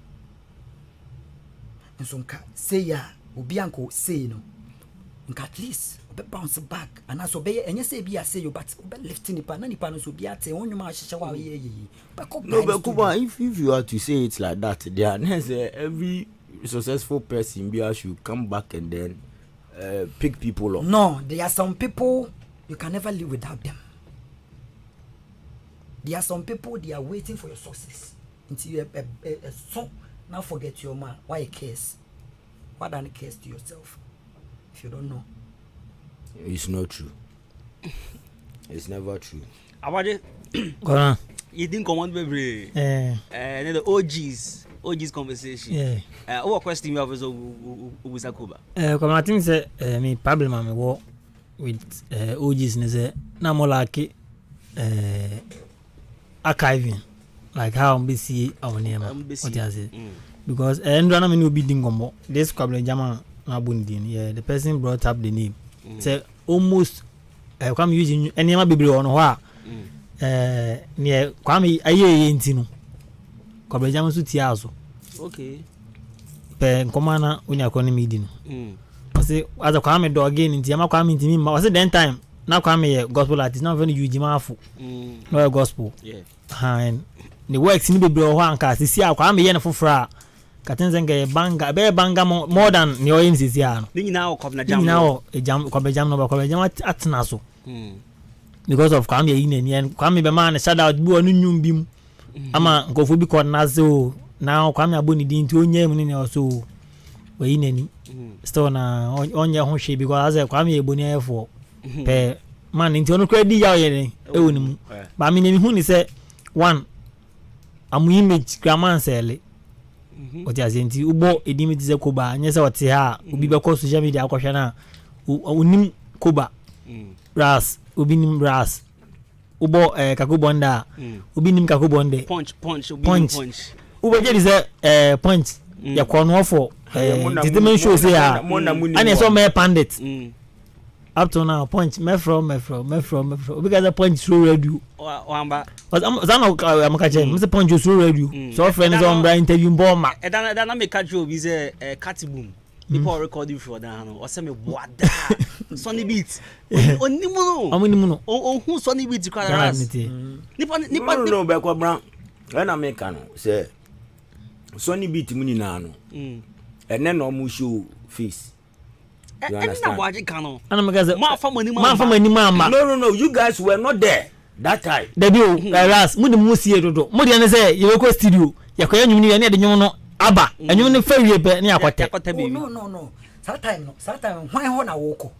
and so nka say ya obi anko say no nka at least obe bounce back and as obe enye say bi say you but obe lifting the pan na nipa no so bi ate onwuma ahyehyɛ wa ye no but Kuba, if you are to say it like that there every successful person be should come back and then pick people up. No, there are some people you can never live without them. There are some people they are waiting for your success until you a song. Now forget your man. Why a case? Why don't a case to yourself? If you don't know, it's not true. It's never true. About it, Go on. you didn't come on, baby. The OG's conversation. What question you have is with Akuba? Come, I think say me problem am work with OGs ne say na mo like archiving, like how we see our name. What you say? Because endo na me no be dingombo. This problem jama na bundin. Yeah, the person brought up the name. Say almost come using any ma bebre on ho near Kwame aye ntino Kwame jam so tia so okay pe komana unya economy di no say as Kwame do again nti ama Kwame ntimi ma was den time na Kwame ye gospel artist na very use mafu no gospel and the works ni bebre ho anka sisi Kwame ye na fofora katenzenga banga be banga more than ni oyim sisi ano ni nyina Kwame jam no Kwame jam no ba Kwame jam atna so because of Kwame yin eni Kwame be man shout out bi onu nyum bim ama nkofo bi ko na so na Kwame aboni di nti onye mu ne so we yin eni still na onye ho hwe because as Kwame eboni efo pe man nti onu kra di ya oyene e woni mu ba me ne mi hu ni say one amu image grammar sele oti azenti ubo edimi ti se koba anye se oti ha obi be ko social media akohwe na onim koba ras obinim ras ubo kakubonda obinim kakubonde punch ubo je say punch ya kono for the show say and so me pandit up to now punch me from because the punch through radio wamba was am ka je me say punch through radio so friends on bra interview mboma that na me catch you be say Katiboom people recording for that no or say me wada Sonny beat onimu no who Sonny beat kwara nipa no be kwa bra na me ka no say Sonny beat mu ni na no ene no mu show face you understand ana me say ma fa mani mama no you guys were not there that time debio ras mu de mu sie dodo mu de ne say ye ko studio ye ko nyum ni ye ne de nyum no aba anyum ne fa wie be ne akwata no sometime why ho na wo ko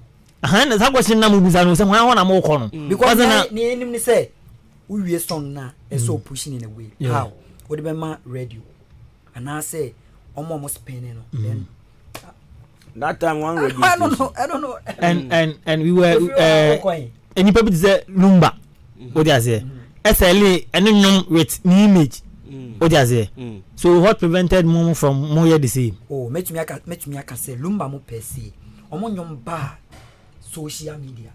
na sa question na mu buza no say why ho na mo ko no because na ni enim ni say we wie song na e so pushing in a way how wo de be ma radio and I say omo spinning no then that time one radio I don't know and we were any people say lumba what you say SLA and nyum with new image what you say so what prevented mom from more the same make me aka say lumba mo per se omo nyum ba social media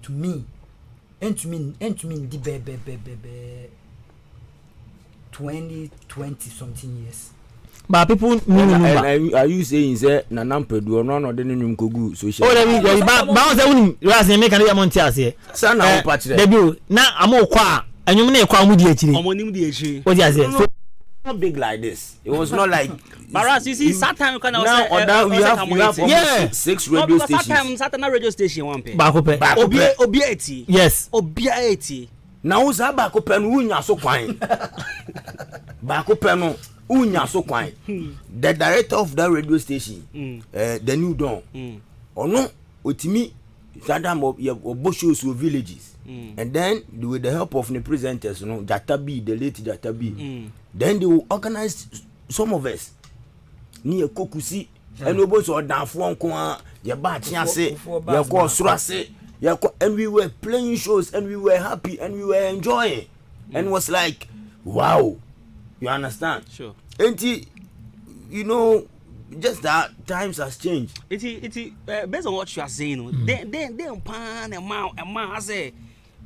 to me and to me the be 20 something years but people are you saying say na nampedu no de nyum kogu social ba say woni ras me kan ya monti ase sa na ho patire debut na amokwa anyum na ekwa amudi akiri omonim di akiri what you say so not big like this. It was not like Baras, you see, Saturn kind of now we have 6 radio stations. Saturn radio station one pay. Bakope. Obieti. Yes. Obieti. Now za bakope no unya so kwan. Bakope no unya so kwan. The director of that radio station, the new Dawn. Ono otimi sometimes shows with villages, and then with the help of the presenters, you know, Jatabi, the late Jatabi, then they will organize some of us near Kokusi, and we both saw down for your batch, your course, and we were playing shows, and we were happy, and we were enjoying, and was like, wow, you understand? Sure. And you know, just that times has changed. Based on what you are saying, then pan a man, I say,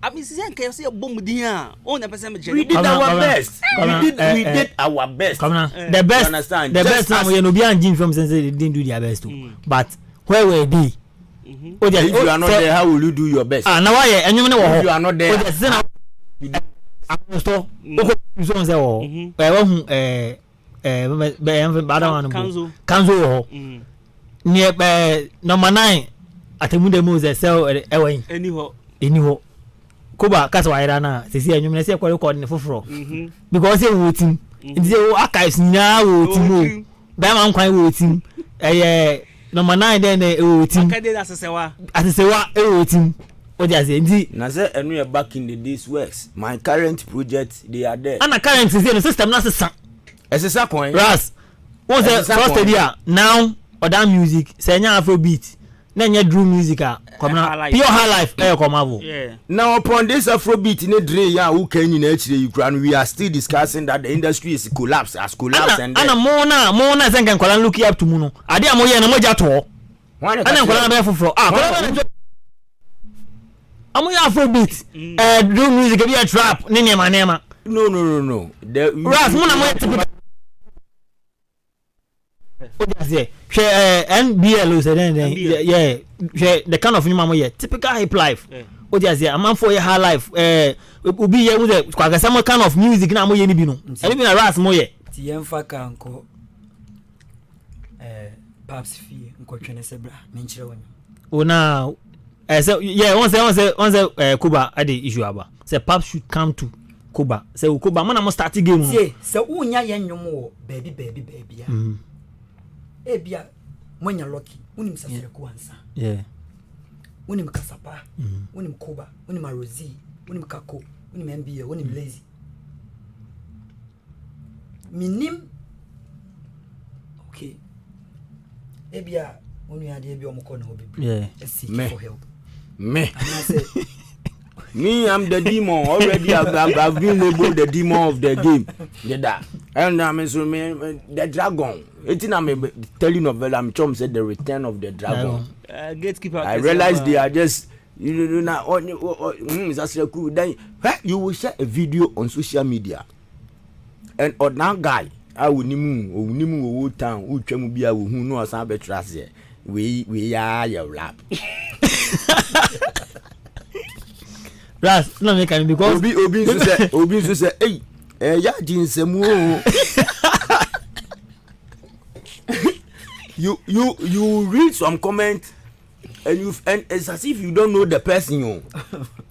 I mean, can say a bomb dia on the person. We did our best. We did our best. The best, understand? The best time we no be and Jim from sense they didn't do their best too. But where were they? If you are not there, how will you do your best? Now why? And you know if you are not there. Kanzo near number 9 at the Muse sell anyhow. Kuba Caswairana, they see a new message recording for because they're waiting. The archives now waiting. Bam, I'm waiting. Number 9 then waiting. As I say, what waiting. What does it? Naze, and we are back in the days works. My current project, they are there. And a current is in the system, not a son. As a coin. Ras, what's the first idea? Now, or that music, say, Afrobeat. Then you drew music, pure high life, yeah. Now, upon this Afrobeat in a dream, who can in actually Ukraine, we are still discussing that the industry is collapsed, has collapsed. And Mona, think I'm looking up to Muno. I didn't know you're Jato. And I'm going to for I'm Afrobeat, drew music, be a trap, Nina, my name. No. Ras, Mona, NBL said yeah, the kind of human typical hip life. What is a man for your high life? Will be here with some kind of music now. You know, and even a ras moye. Tiemfa kanko paps fee nkochene sebra menchire won. Oh now, so yeah, once Kuba had the issue about. Say paps should come to Kuba. Say Kuba, man, I'm start game. Say, so unya yenyomo baby. Ebia mwenya lucky unim safira kuansa unim kasapa unim koba unim arozi unim kako unim MBA unim lazy minim okay ebia unu ade ebia omko na obi for help me I'm the demon already. I've been labeled the demon of the game. And I'm the dragon. It's in a telenovela. I'm Chom said the return of the dragon. Gatekeeper. I realize they are just you know that's cool. Then you will share a video on social media, and on that guy, I will nimu town who chemubia who knows how to trust it. We are your rap. Ras, no make any because Obi say hey ya jinsemu you read some comment and it's as if you don't know the person you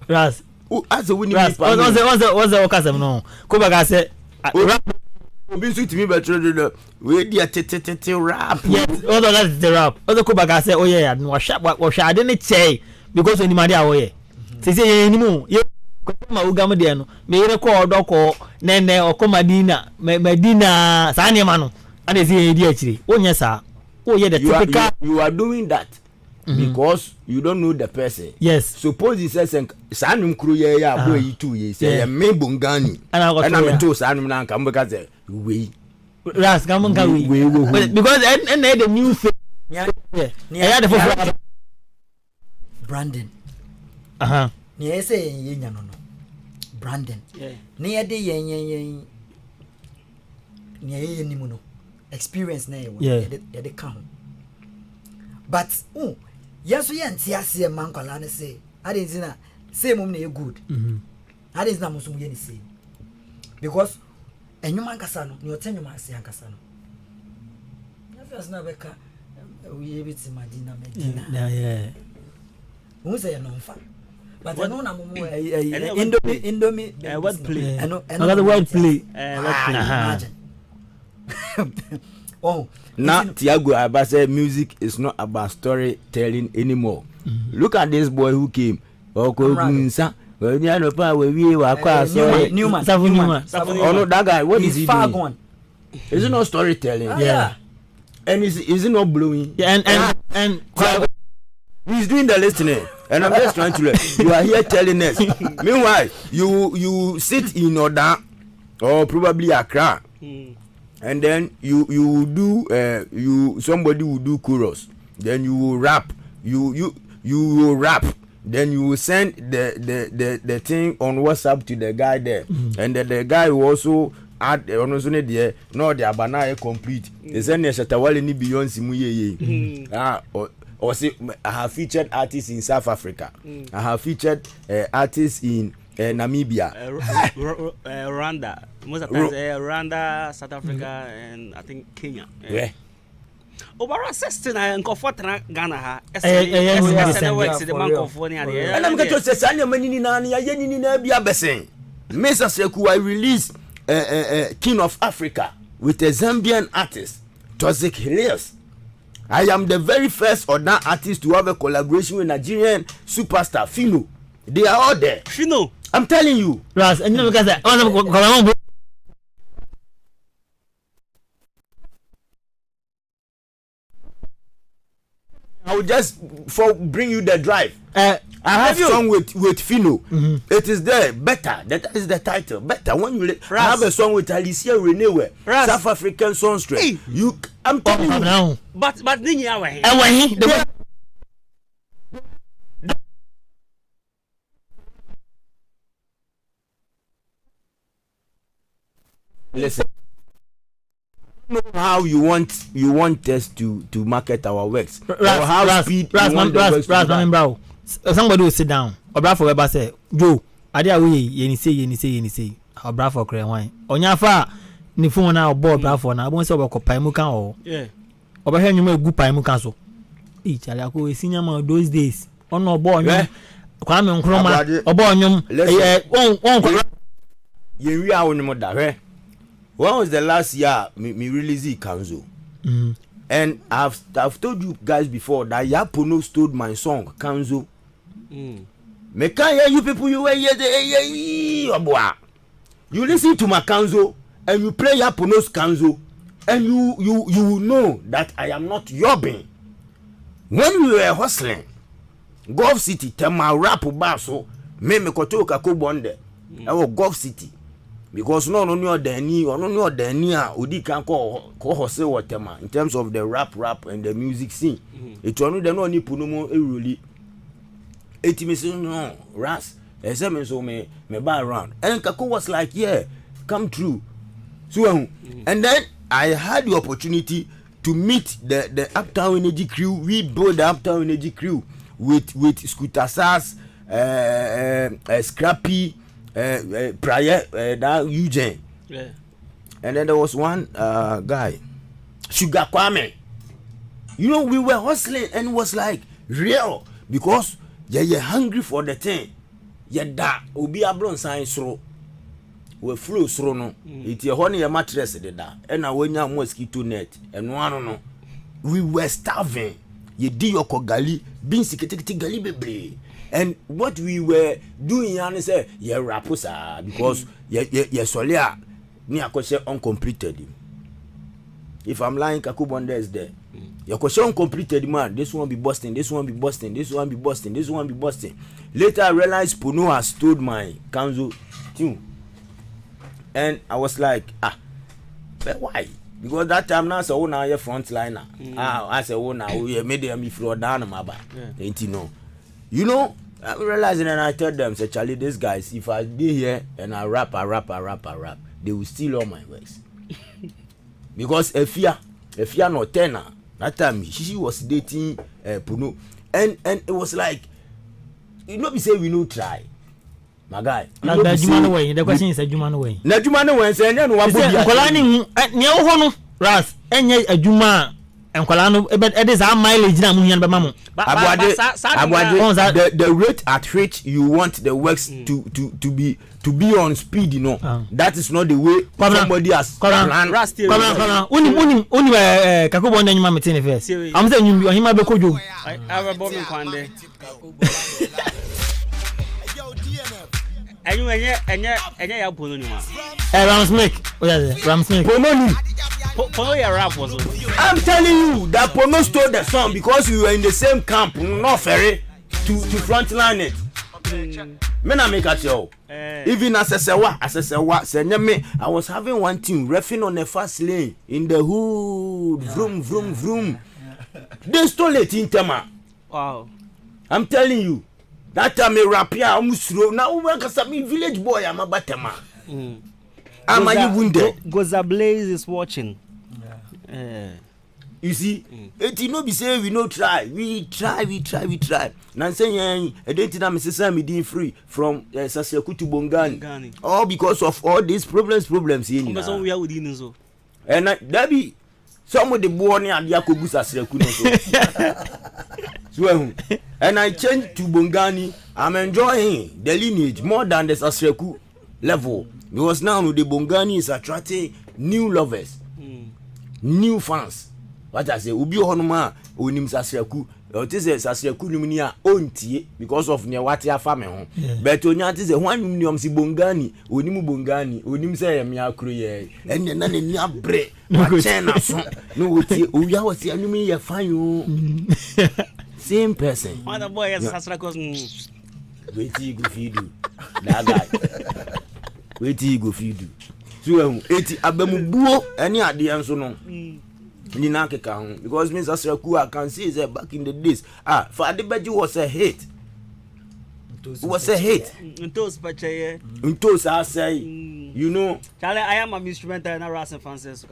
Ras as a winning what's the okasem no ko baga say Obi so timi betre we dia tete rap yes other that's the rap other ko baga say oh yeah no wa sha de ne chey because when madi awoye say anymore you ma ugam de no me record doko nene okomadina medina sa ne ma no ade say di akiri onye sa oh yeah the typical you are doing that because you don't know the person. Yes. Suppose he says sanum kru ye ya boy yi tu ye say me bongani and I'm to sanum na nka mbeka say we ras ga mun ka we because and the new face yeah the for Brandon ni ese yenya no Brandon ni ade yen ni yenimu no experience na ye de ka ho but yes we antiase man kwala ne say ade nzina say mum na good ade nzina musum ye ni say because enyuma nkasa no ni otenyuma ase nkasa no afas na beka we biti madina medina yeah who say no mfa but no na mumu indomie word play another word play imagine Oh, now Tiago Aba said music is not about storytelling anymore. Look at this boy who came. Newman. Oh no, that guy. What is he far doing? gone. Is it not storytelling? Yeah. And is it not blowing? Yeah, and he's doing the listening, and I'm just trying to learn. You are here telling us. Meanwhile, you sit in Oda or probably Accra, and then you do somebody will do chorus, then you will rap, you will rap, then you will send the thing on WhatsApp to the guy there, and then the guy will also add also there. No, the abana complete. They send a Shatawale ni Beyonce muye or say I have featured artists in South Africa. I have featured artists in Namibia, Rwanda, most of the times Rwanda, South Africa, and I think Kenya. Yeah. Obara sister and comfort Ghana ha. And I'm going to say Sanya Manini Nani Yenini Nabia Besen. Mesa Seku, I released King of Africa with a Zambian artist, Tozik Helios. I am the very first other artist to have a collaboration with Nigerian superstar Fino. They are all there. Fino, I'm telling you. Ras, and you know because I will just bring you the drive. I have song with Fino. It is there. Better. That is the title. Better. When you I have a song with Alicia Renewe, South African songstress. Hey. I'm telling you. now. but Ninja away. Listen. I don't know how you want us to market our works. Or how speed you want the works to be done. Somebody will sit down. Obra for Weber say, Joe, ade awe yeni say. Obra for kre wan. Onyafa ni phone na obo obra for na abon say obako pai mu kan o. Yeah. Oba hwe nyuma egu pai mu kan so. Chale ako esinya ma those days. Ono obo onyum. Kwa me nkroma obo onyum. On Yen wi a wonimo da hwe. When was the last year me release Kanzo? And I've told you guys before that Yapono stole my song Kanzo. Me can't hear you people. You you listen to my Kanzo and you play Yapono's Kanzo, and you know that I am not yobbing. When we were hustling, Gulf City, Tema rap basso, me kotoka kubonde. I was Gulf City. Because no Dani Odi can call Hose Watema in terms of the rap and the music scene. It only the no ni punomo really. It means no Ras. Examine so me buy around. And Kako was like, yeah, come true. So and then I had the opportunity to meet the Uptown Energy crew. We built the Uptown Energy crew with Scooter Sass, Scrappy. Prior that Eugene, Yeah. And then there was one guy, Sugar Kwame. You know, we were hustling and it was like real because you're hungry for the thing. Da obi ablon science through we flow through no. It's a honey a mattress da and now when you mosquito net and one no. We were starving. You di your kogali, bin sikiti gali bebre. And what we were doing, and say, yeah, rapusa because yeah, solia ni akoshe uncompleted. If I'm lying, Kakubonda is there. Your question uncompleted man. This one be busting. This one be busting. This one be busting. This one be busting. Later, I realized Puno has stolen my Kanzo tune, and I was like, but why? Because that time now, so now you're frontliner. I said, oh now we made them if you're down my back. Ain't you know? You know, I'm realizing and I tell them, say, Charlie, these guys, if I be here and I rap, they will steal all my works. Because if you're not tenor, that time she was dating Puno. And it was like, you know, we say we no try. My guy. The question is a Jumano way. Na Jumano way, say, no one. Ras, Enya a Juma enkwala no it is our mileage na munyan be mamo the rate at which you want the works to be on speed, you know. That is not the way somebody has planned. Uni kakubo nda nyuma metene first. I'm saying you hima be kojo. I have a bomb kwande. Enye ya pono ni ma. Ramsmith. Ramsmith. Pono ya rap was. I'm telling you that Pono stole the song because we were in the same camp, not ferry to frontline it. Me na make at you. Even as I say me, I was having one team reffing on the fast lane in the hood, vroom vroom vroom. They stole it in Tema. Wow. I'm telling you. That time me rap here, I'm slow. Now we work as a village boy, I'm a batema. Am I wounded? Goza Blaze is watching. You see, it no be say we no try. We try. Now saying I didn't know Mrs. Me being free from Sasyaku to Bongani. All because of all these problems here. We are within so. And that be some of the born and Yakubu Sasyaku. So, and I changed to Bongani. I'm enjoying the lineage more than the Sasyaku level. Because now the Bongani is attracting new lovers, new fans. What I say, Ubi Honoma, Unim Sasyaku, or this is Sasyaku Numinia onti because of Newatia family. But Onyat is a 1 million si Bongani, Unimu Bongani, Unim say Mia Kruye, and then Nia Bre, Machena son, no, Uya was the enemy, fine. Same person. What a boy as Sasrakos. Wait till you go feed you. That guy. Wait till you go feed you. So, 80 Abemubuo, any idea so no. Because Mr. Sraku, I can see that back in the days. For the Beji was a hit. It was a hit. Untos I say, you know. Charlie, I am a instrumental and a Ras and Francis.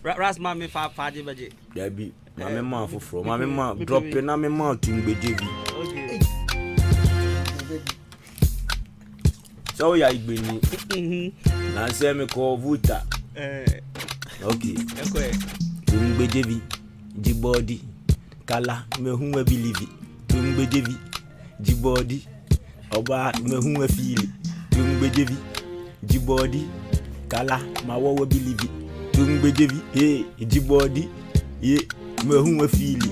Ras Mammy Fadi Beji. There be my mamma for my mamma dropping a mamma to Beji. So, I been now say me call Vuta. Okay. Tumbejevi, Jibodi, Kala, mehuwe believe. Tumbejevi, Jibodi, Oba, mehuwe feel. Tumbejevi, Jibodi, Kala, mawawe believe. Tumbejevi, hey, Jibodi, ye, mehuwe feel.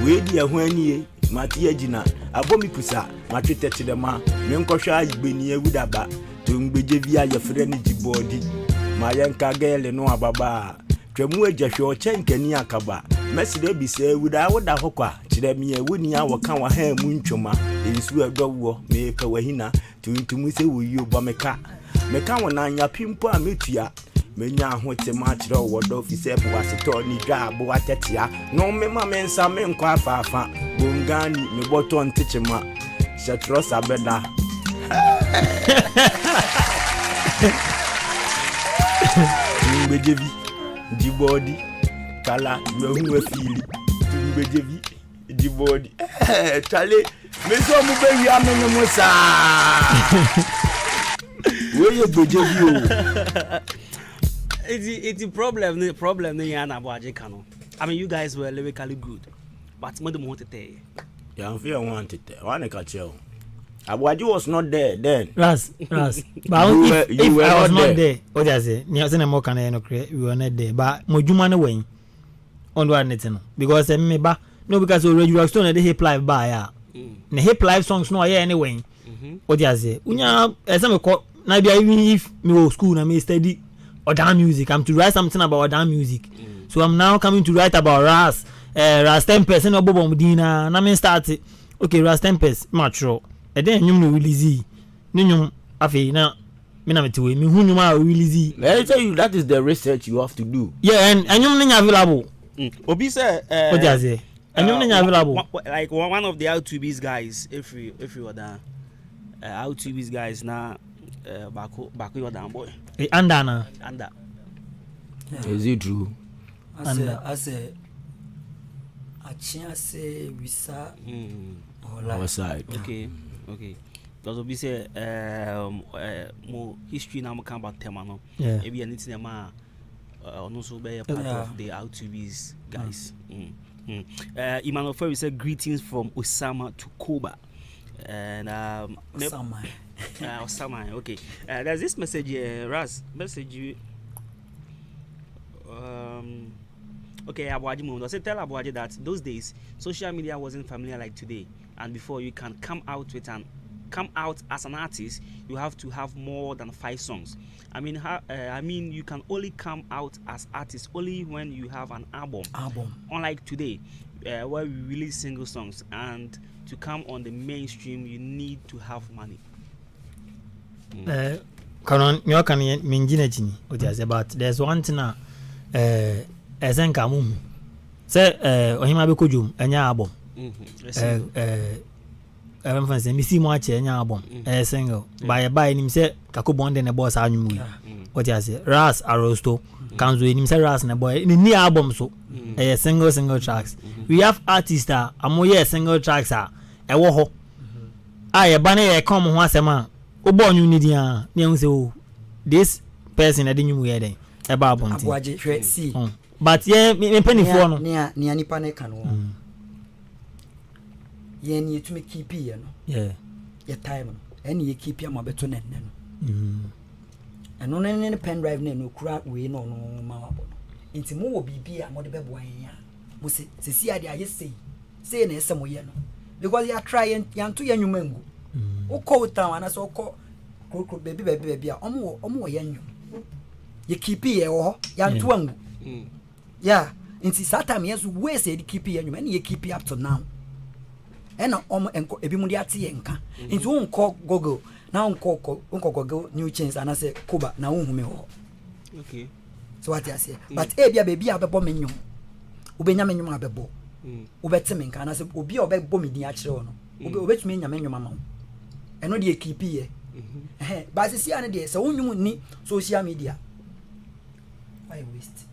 Wedi ya hwenye, matia jina, abomi pusa, matwete chidema, menkosha ibeni wudaba. Tumbejevi ya friend Jibodi. Mayanka gele no ababa twemu agahwe chenkani akaba meside bi se wuda woda hokwa chiremi e woni a woka wa ha mu ntwoma ensu adowo me pe wahina tuntum se woyio ba meka wona anya pimpo a metua menya ahote ma chire wodo ofise po aseto ni dwa abo atetia no me ma mensa me nkwa afafa Bongani me boto ntechema shatro sabeda Tumbejevi, Jibodi, Kala, mehuwe fili. Tumbejevi, Jibodi. Chale, meso mube ya menye mosa. Weye bejevi o. It's a problem ni yana boaje kano. I mean, you guys were lyrically good, but what do you want to tell? Yeah, I feel I want it. I want to catch you. Abuaji was not there then. Ras. But if I was not there, what I say? Ni ase na mo kan no kre, we were not there. But mo juma no wen. On do anything no. Because me ba no because already you stone the hip live ba ya. Na hip live songs no ya anyway. What I say? Unya ese me ko na bia even if me go school na me study Odan music. I'm to write something about Odan music. So I'm now coming to write about Ras. Ras Tempest no bobo mudina na me start it. Okay, Ras Tempest mature. And then you release Ninyum Afe na me na metiwe me hu nyuma release. Let me tell you that is the research you have to do. Yeah, and nyum nya available. Obi say what do you say? And nyum nya available. Like one of the Out2B's guys if we were down Out2B's guys na baku your down boy. Anda. Is it true? I say Achia say Wisa our side. Okay. Because we say more history now come about tema no. Yeah. Maybe anything ma also be a part of the R2B's guys. Emmanuel Ferry said greetings from Osama to Cuba. And Osama, okay. There's this message here, Raz. Message you. Okay, Abuaji Mundo. I said tell Abuaji that those days social media wasn't familiar like today, and before you can come out as an artist, you have to have more than 5 songs. I mean, you can only come out as artist only when you have an album. Unlike today, where we release single songs, and to come on the mainstream, you need to have money. Kanon, you can mean but there's one thing. Ahenkan Akan say ohima be kojum enya album. I'm fancy me see much enya album single by him say kakobonde ne boss anwum what you say Ras Arosto kanzo him say Ras ne boy ni album so single tracks. We have artists that amoye single tracks e wo ho e ba na e come ho asema obo anwum ni dia na hu say oh this person e dey nwum here den e ba album Abuaje hwe see but me penny for no ne nipa ne kan wo ye ni to me keep here no your time no any you keep am abeto ne no eno ne pen drive ne no kura we no ma wabo nti mo wo bibia mo de bebo an ya mo se si ade aye sei na ese mo ye no because you try yan to yan nwumangu o ko town ana so ko baby a omo wo yan nwum ye keep here wo yan to angu yeah nti satam yes we say the keep here nwum and ye keep up to now ena enko ebi mu de ate ye nka nti won ko Google na won ko Google new chains ana say Kuba na won hume ho okay so what you say but ebia baby abebo menwum ubenya menwum abebo ubete menka ana say obi obebo medin a kire ho no obetumi nya menwum ama eno de keep here but see ane de say wonwum ni social media why waste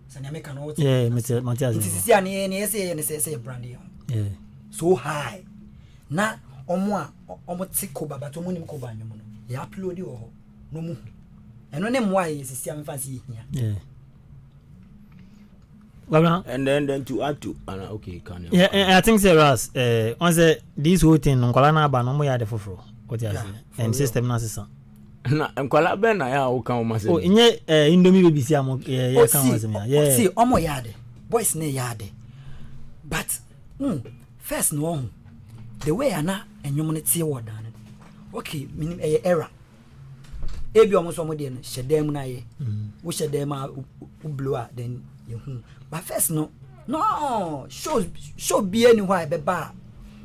sanya make no what Matias see ane ne say brand so high na omo tiko but omo nim ko ba nwum no ya upload ho no mu eno ne mwa ye sisi am fancy hia and then to add to okay can you I think Ras on say this whole thing nkola na ba no mo ya de foforo what you say and system na sesa na nkola be na ya o kan o ma say nye indomie baby si am ya kan o say ya see omo ya de boys ne ya de but first no the way ana enwom ne tie wo dan okay minim era ebi omo so mo de no hyedam na ye wo hyedam a u blow a then you but first no show be anywhere be ba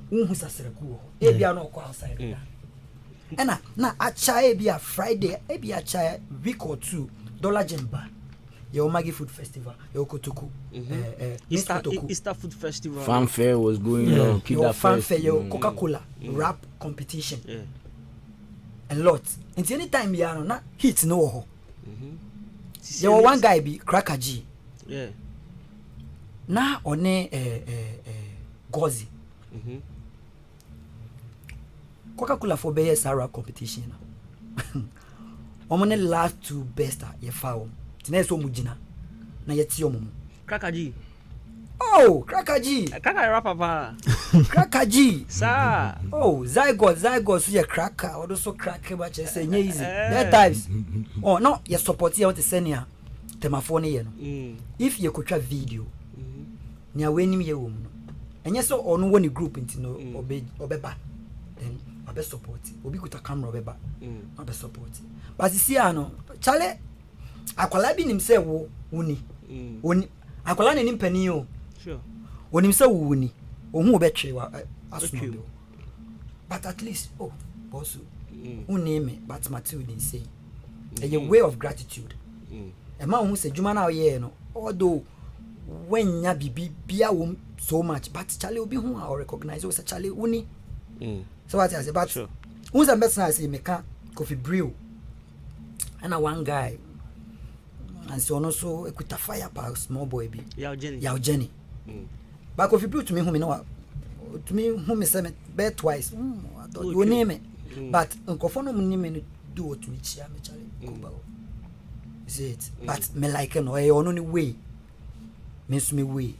hu sasere ku ebi ana ko outside ena na acha ebi a Friday ebi acha week or two dollar jemba your Maggie Food Festival, your Kotoku, Easter Food Festival. Fanfare was going on. Your fanfare, your Coca-Cola rap competition. A lot. Until any time you are not hit no ho. There was one guy be Cracker G. Yeah. Na one Gozi. Coca-Cola for best rap competition. Omone last 2 best ye found. Tina so mujina na yeti omumu Cracker G. Oh, Cracker G. Cracker rapper pa. Cracker G. Sir. Oh, Zygot so ye cracker. Odo so cracker ba che say easy. That times. Oh, no, you support you want to send ya. Temafone ye no. If you could try video. Nya wenim ye wo no. Enye so ono woni group nti no obeba. Then obe support. Obi kuta camera obeba. Obe support. But you see ano, chale akwala bi nim se wo woni akwala ne nim pani o sure wonim se wo woni ohun obetwe wa aso but at least boss woni me but Matthew din say a way of gratitude e ma ohun se juma na ye no although when nya bibi bia wo so much but chale obi hu a recognize o se chale woni so what I say but who's the best I say meka coffee brew and one guy and so no so ekuta fire pa small boy bi Yao Jenny but if you put to me whom no to me whom me say be twice I thought you name it but nkofo no name me do what me chia me chale kuba see it but me like no e ono ni way me so me way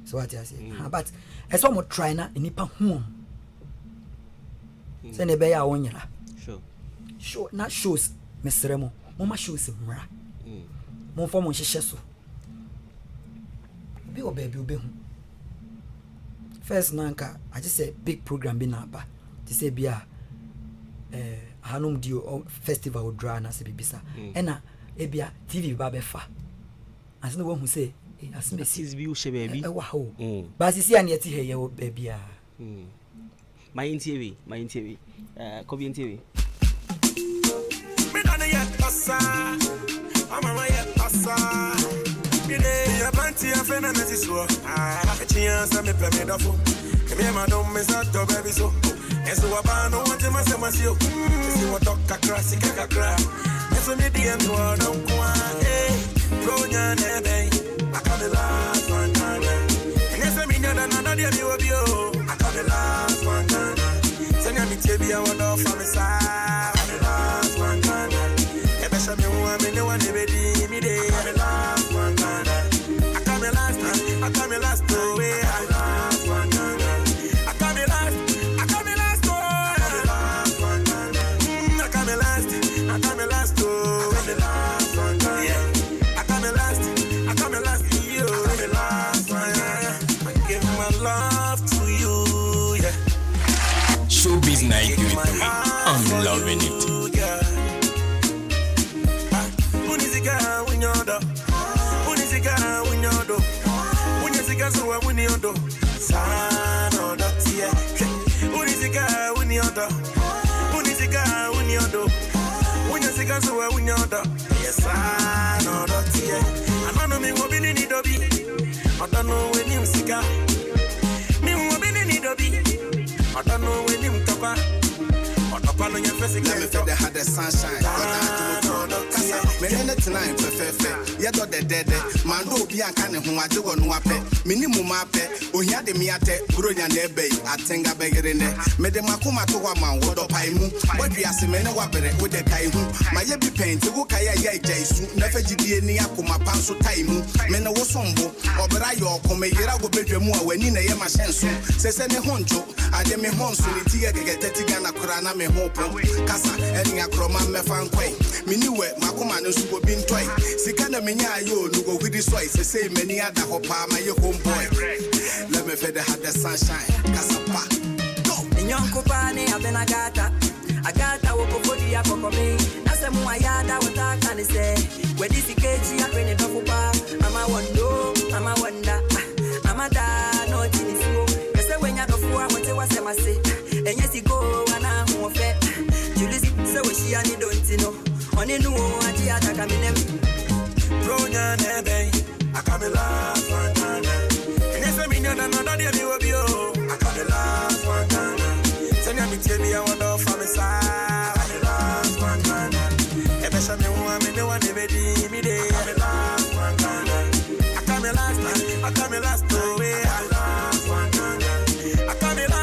so what I say but as one more try na nipa hu say ne be ya wonyara sure not shows Mr. Remo mama shows mra mo fo mo hyehyɛ so bi o baby obe hu first nanka I just say big program bi na ba to say bia hanum dio festival dra na se bibisa ena ebia TV ba be fa asno wo hu say asme sis bi o hye baby wa ho ba sisi an yeti he ye wo baby a my TV Kobe TV me done yet passa mama yet passa me dey ya panty afena na so a chance me play me dofo me ma don me sa to baby so eso wa ba no want me say masio see what talk kakra sika kakra eso me dey no don kwa ronya ne dey akame last one time and eso me na na dey me obi o akame last one time senya me tebi I want off me side akame last one time e be sha me wo me ne one be di me dey akame last one time akame last oh we last one time akame last oh akame last oh last one time akame last oh last one time akame last you akame last one I give my love to you yeah Showbiz 923, I'm loving it. Unizika unyodo, unizika unyodo, unizika suwa unyodo, sano dotie. Unizika unyodo, unizika unyodo, unizika suwa unyodo, yes sano dotie. Anano mi wobini ni dobi, atano weni msika, mi wobini ni dobi. I don't know when you talk about. Let me feel the hot sunshine. Men tonight, perfect. Yet, the dead man do be a kind of whom I do on wape. Minimum mape, or here the miate, Brunia Nebe, at Tenga Beggerine. Made Makuma to a man, what up I move. What we are Semena Wabere with the Kaihu. My yebi paint to Wukaya Jaisu, never GDNA Kuma Panso Taimu. Mena was sombo, or Brayo, Comeyera will be more when in a Yama Sensu. Says any honcho, I dem me home, so the Tia get Tetigana Kurana me hope. Kasa eni akroma me fankwe miniwe makoma no subo bin toy sikana menya yo no go with this way say many other hopa my homeboy let me feel the hot sunshine kasa pa go nyonko pani abenagata agata woko body akokomi nasemu ayada wataka ni say we this kechi apene dofupa ama wondo ama wonda ama da no tinisuo yese wenya dofuwa wote wasema say enyesi go ana hofe julisi se we shi ani don't know oni nu ati ataka minem ronya nebe akamela fantana enyese minya na na dia mi obi o akamela fantana senya mi temi I want off me sa akamela fantana ebe sha me wo me ne wa ne be di mi de akamela fantana akamela sto we akamela fantana akamela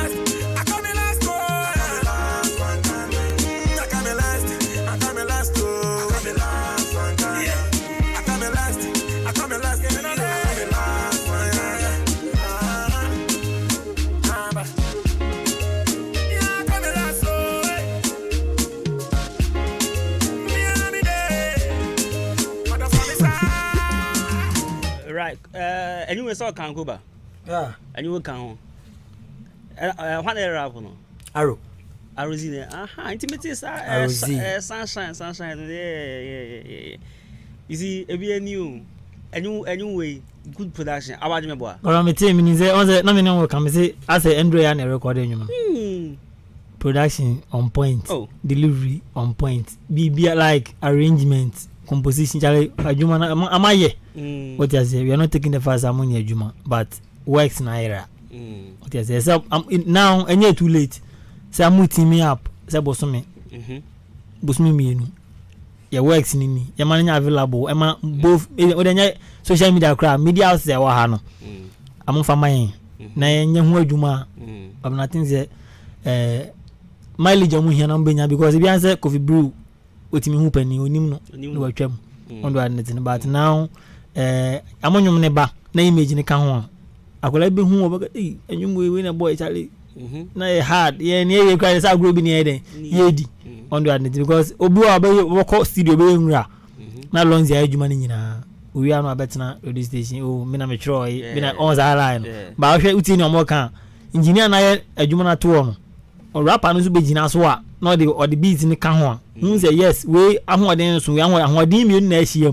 right anyway so kan go ba anyway kan ho what era no Arozine intimate sunshine yeah you see every new way good production abaje me boy or me tell me say on say na me no come say as a Andrea na record anyum production on point delivery on point be like arrangement composition chale ajuma na amaye what you say we are not taking the first ammonia ajuma but works na era what you say so now any too late say I'm team me up say bosome mienu ya works ni ni ya man available ema both odenya social media crowd media house ya wa ha no amfa man na yenye ho adwuma am nothing say mileage amu hia na mbenya because if you answer coffee brew otimi hu pani onim no watwam ondo adnetin but now amonyum ne ba na image ne ka ho akola be hu oba enyum we na boy Charlie na hard ye ne ye kwa sa grow bi ne den yedi ondo adnetin because obi wa be wo studio be nwura na lonzi adwuma ne nyina we are no abetna radio station oh me na me troy me na on za line ba hwe uti ne omo kan engineer na ye adwuma na to no o rapper no so be gina so a no the or the beat ni ka ho hu say yes we ahoden so we ahoden mi na ahia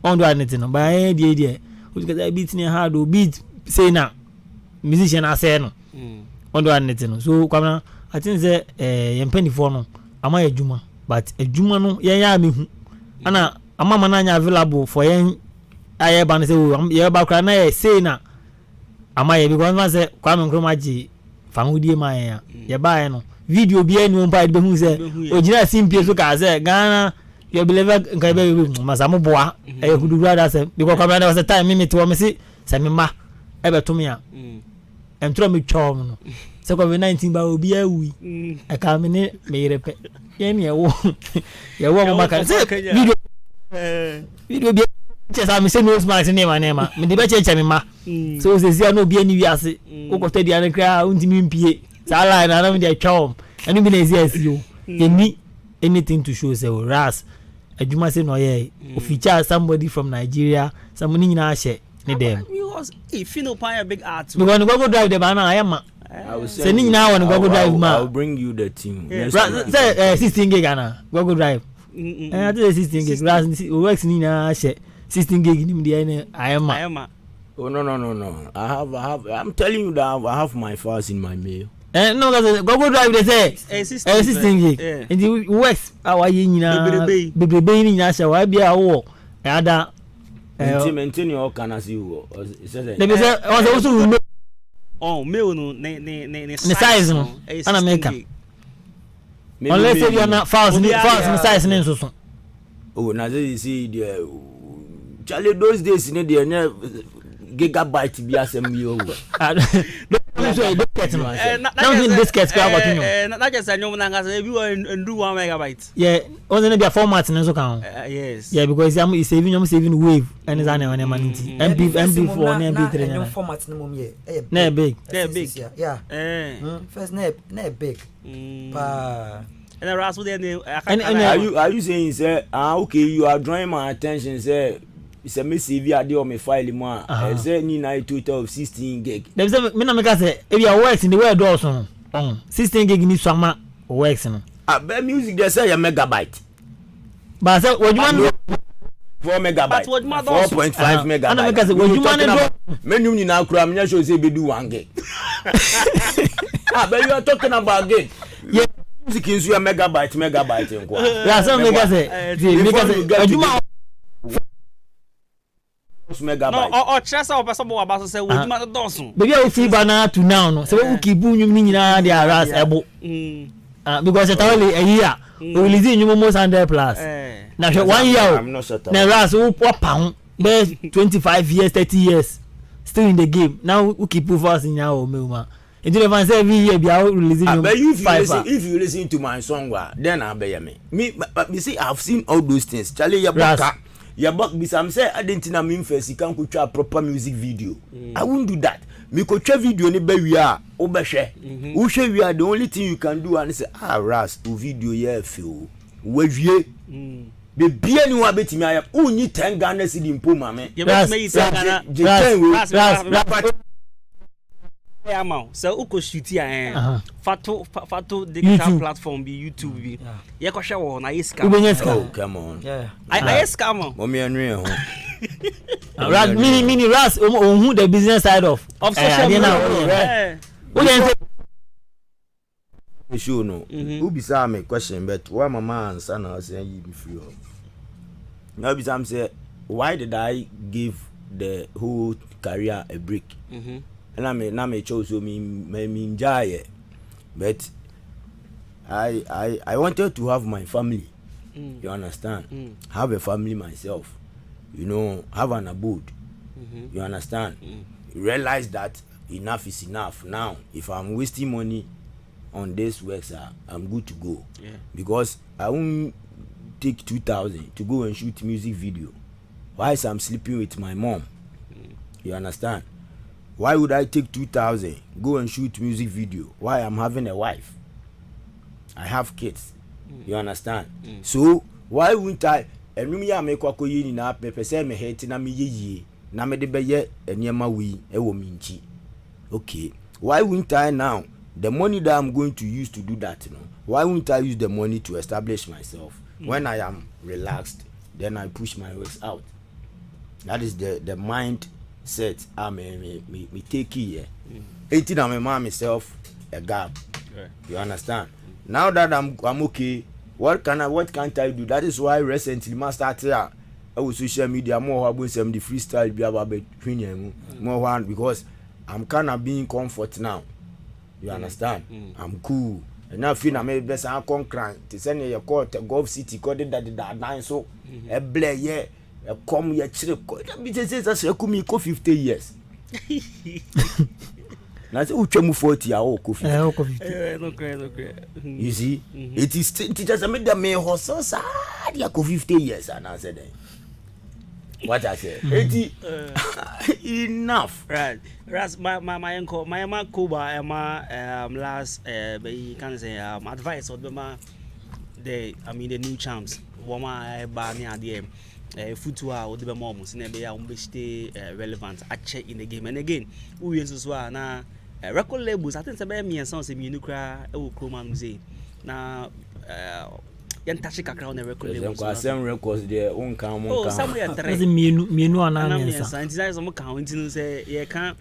on do adnet no ba die o ka beat ni hard o beat say na musician asay no on do adnet no so kwamna I think say yempani for no ama adwuma but adwuma no yen ya me hu ana ama na anya available for yen aye ban say ye ba kra na say na ama ye because man say kwame nkromaji fangudie ma ye ba no video bi enu mpa de hu say ogina simpie so ka say Ghana you believe nkai be masamu boa e kudu brother say because kwame na say time me to me say me ma e be to me a entro me chom no say COVID-19 ba obi awi e ka me ne me repe ye ne ye wo maka say video bi chesa me say no smart nema me de be cheche me ma so say sia no bi ani wi ase wo ko tedi an kra untimi mpie sa line na me de chom enu bi na ezi asio any anything to show say ras adwuma say no ye o feature somebody from Nigeria somebody nyina she ne dem because if you know a big art we going to go drive the banana I am say ni nyina won go drive ma I'll bring you the team say 16 gig ana go drive I do 16 gig ras works ni nyina she 16 gig ni me I am oh no I have I'm telling you that I have my files in my mail. No go drive they say 16 gig and the works our nyina bebe ni nyina she wa bia wo ada maintain your can as you say they say also oh mail no ne size no ana make unless if you are not files size ne so oh na say you see the Charlie those days in the gigabyte bi asem yo so don't get no now in this case go about you na just anyom na ngasa e bi ndu 1 megabyte yeah only be format ne so kan yes yeah because I'm saving wave and is an MP4 and MP3 na format ne mom ye na big yeah first na big pa and ras with are you saying say okay you are drawing my attention say it's a CV ade o me file mu a say ni na total of 16 gig dem say me na me ka say if your works in the way do so 16 gig ni so ama works no be music they say a megabyte but say wojuma 4 megabyte 4.5 megabyte ana me ka say wojuma ne do menu ni na kura me show say be do 1 gig but you are talking about gig yeah music is a megabyte nko yeah so me ka say wojuma megabyte no chesa o person bo abaso say wojuma to dosun baby o fi bana to now no say we keep nyum ni nyina dey aras ebo because it only a year we release nyum almost 100 plus na 1 year na ras we pound be 25 years 30 years still in the game now we keep us in now me ma it never say every year be out releasing if you listen to my song then I be me see I've seen all those things Charlie Yaboka ya back be some say I didn't na me first can go try proper music video I won't do that me ko try video ni be wi a o be hwe wo hwe wi a the only thing you can do and say ras o video ye feel we wie be bia ni wa betimi aya unyi 10 Ghana cedi mpo ma me amount so uko shoot ya fato digital platform be YouTube be ye ko hwe wo na yeska oh come on I yeska mo me anwe ho ras mini ras who the business side of social media show no who be say me question but why mama answer na say you be free now be some say why did I give the whole career a break and I chose me enjoy but I wanted to have my family you understand have a family myself you know have an abode you understand realize that enough is enough now if I'm wasting money on this works I'm good to go because I won't take 2,000 to go and shoot music video whilst I'm sleeping with my mom? You understand? Why would I take 2,000 go and shoot music video while I'm having a wife? I have kids. You understand? So why wouldn't I? And me ya make kwako yini na pepe say me hate na me ye na me de beye eniema wi e wo minchi. Okay, why wouldn't I now? The money that I'm going to use to do that, you know, why wouldn't I use the money to establish myself? When I am relaxed, then I push my works out. That is the mindset me take here. 18 I'm a myself a gap. You understand? Now that I'm okay, what can't I do? That is why recently I started with social media more about some the freestyle be about more one because I'm kind of being comfort now. You understand? I'm cool. And now feel I'm best I can crank to send you a call to Gulf City code that nine so a blare yeah a come your chip says I could me 50 years. Now say uchemu 40 hour coffee. No great. You see? It is teachers made the me hustle sad ya 50 years and I said what I said. 80 enough. Right. Ras my uncle my Kuba last you can say advice or the new champs. Woma ba me adie footwear or the moments in be stay relevant at check in the game and again who is na record labels I think say me and some say me no kra e wo Chroma museum na yantachi kakra on the record labels some records there on come somewhere 3 mienu ana and some can say you can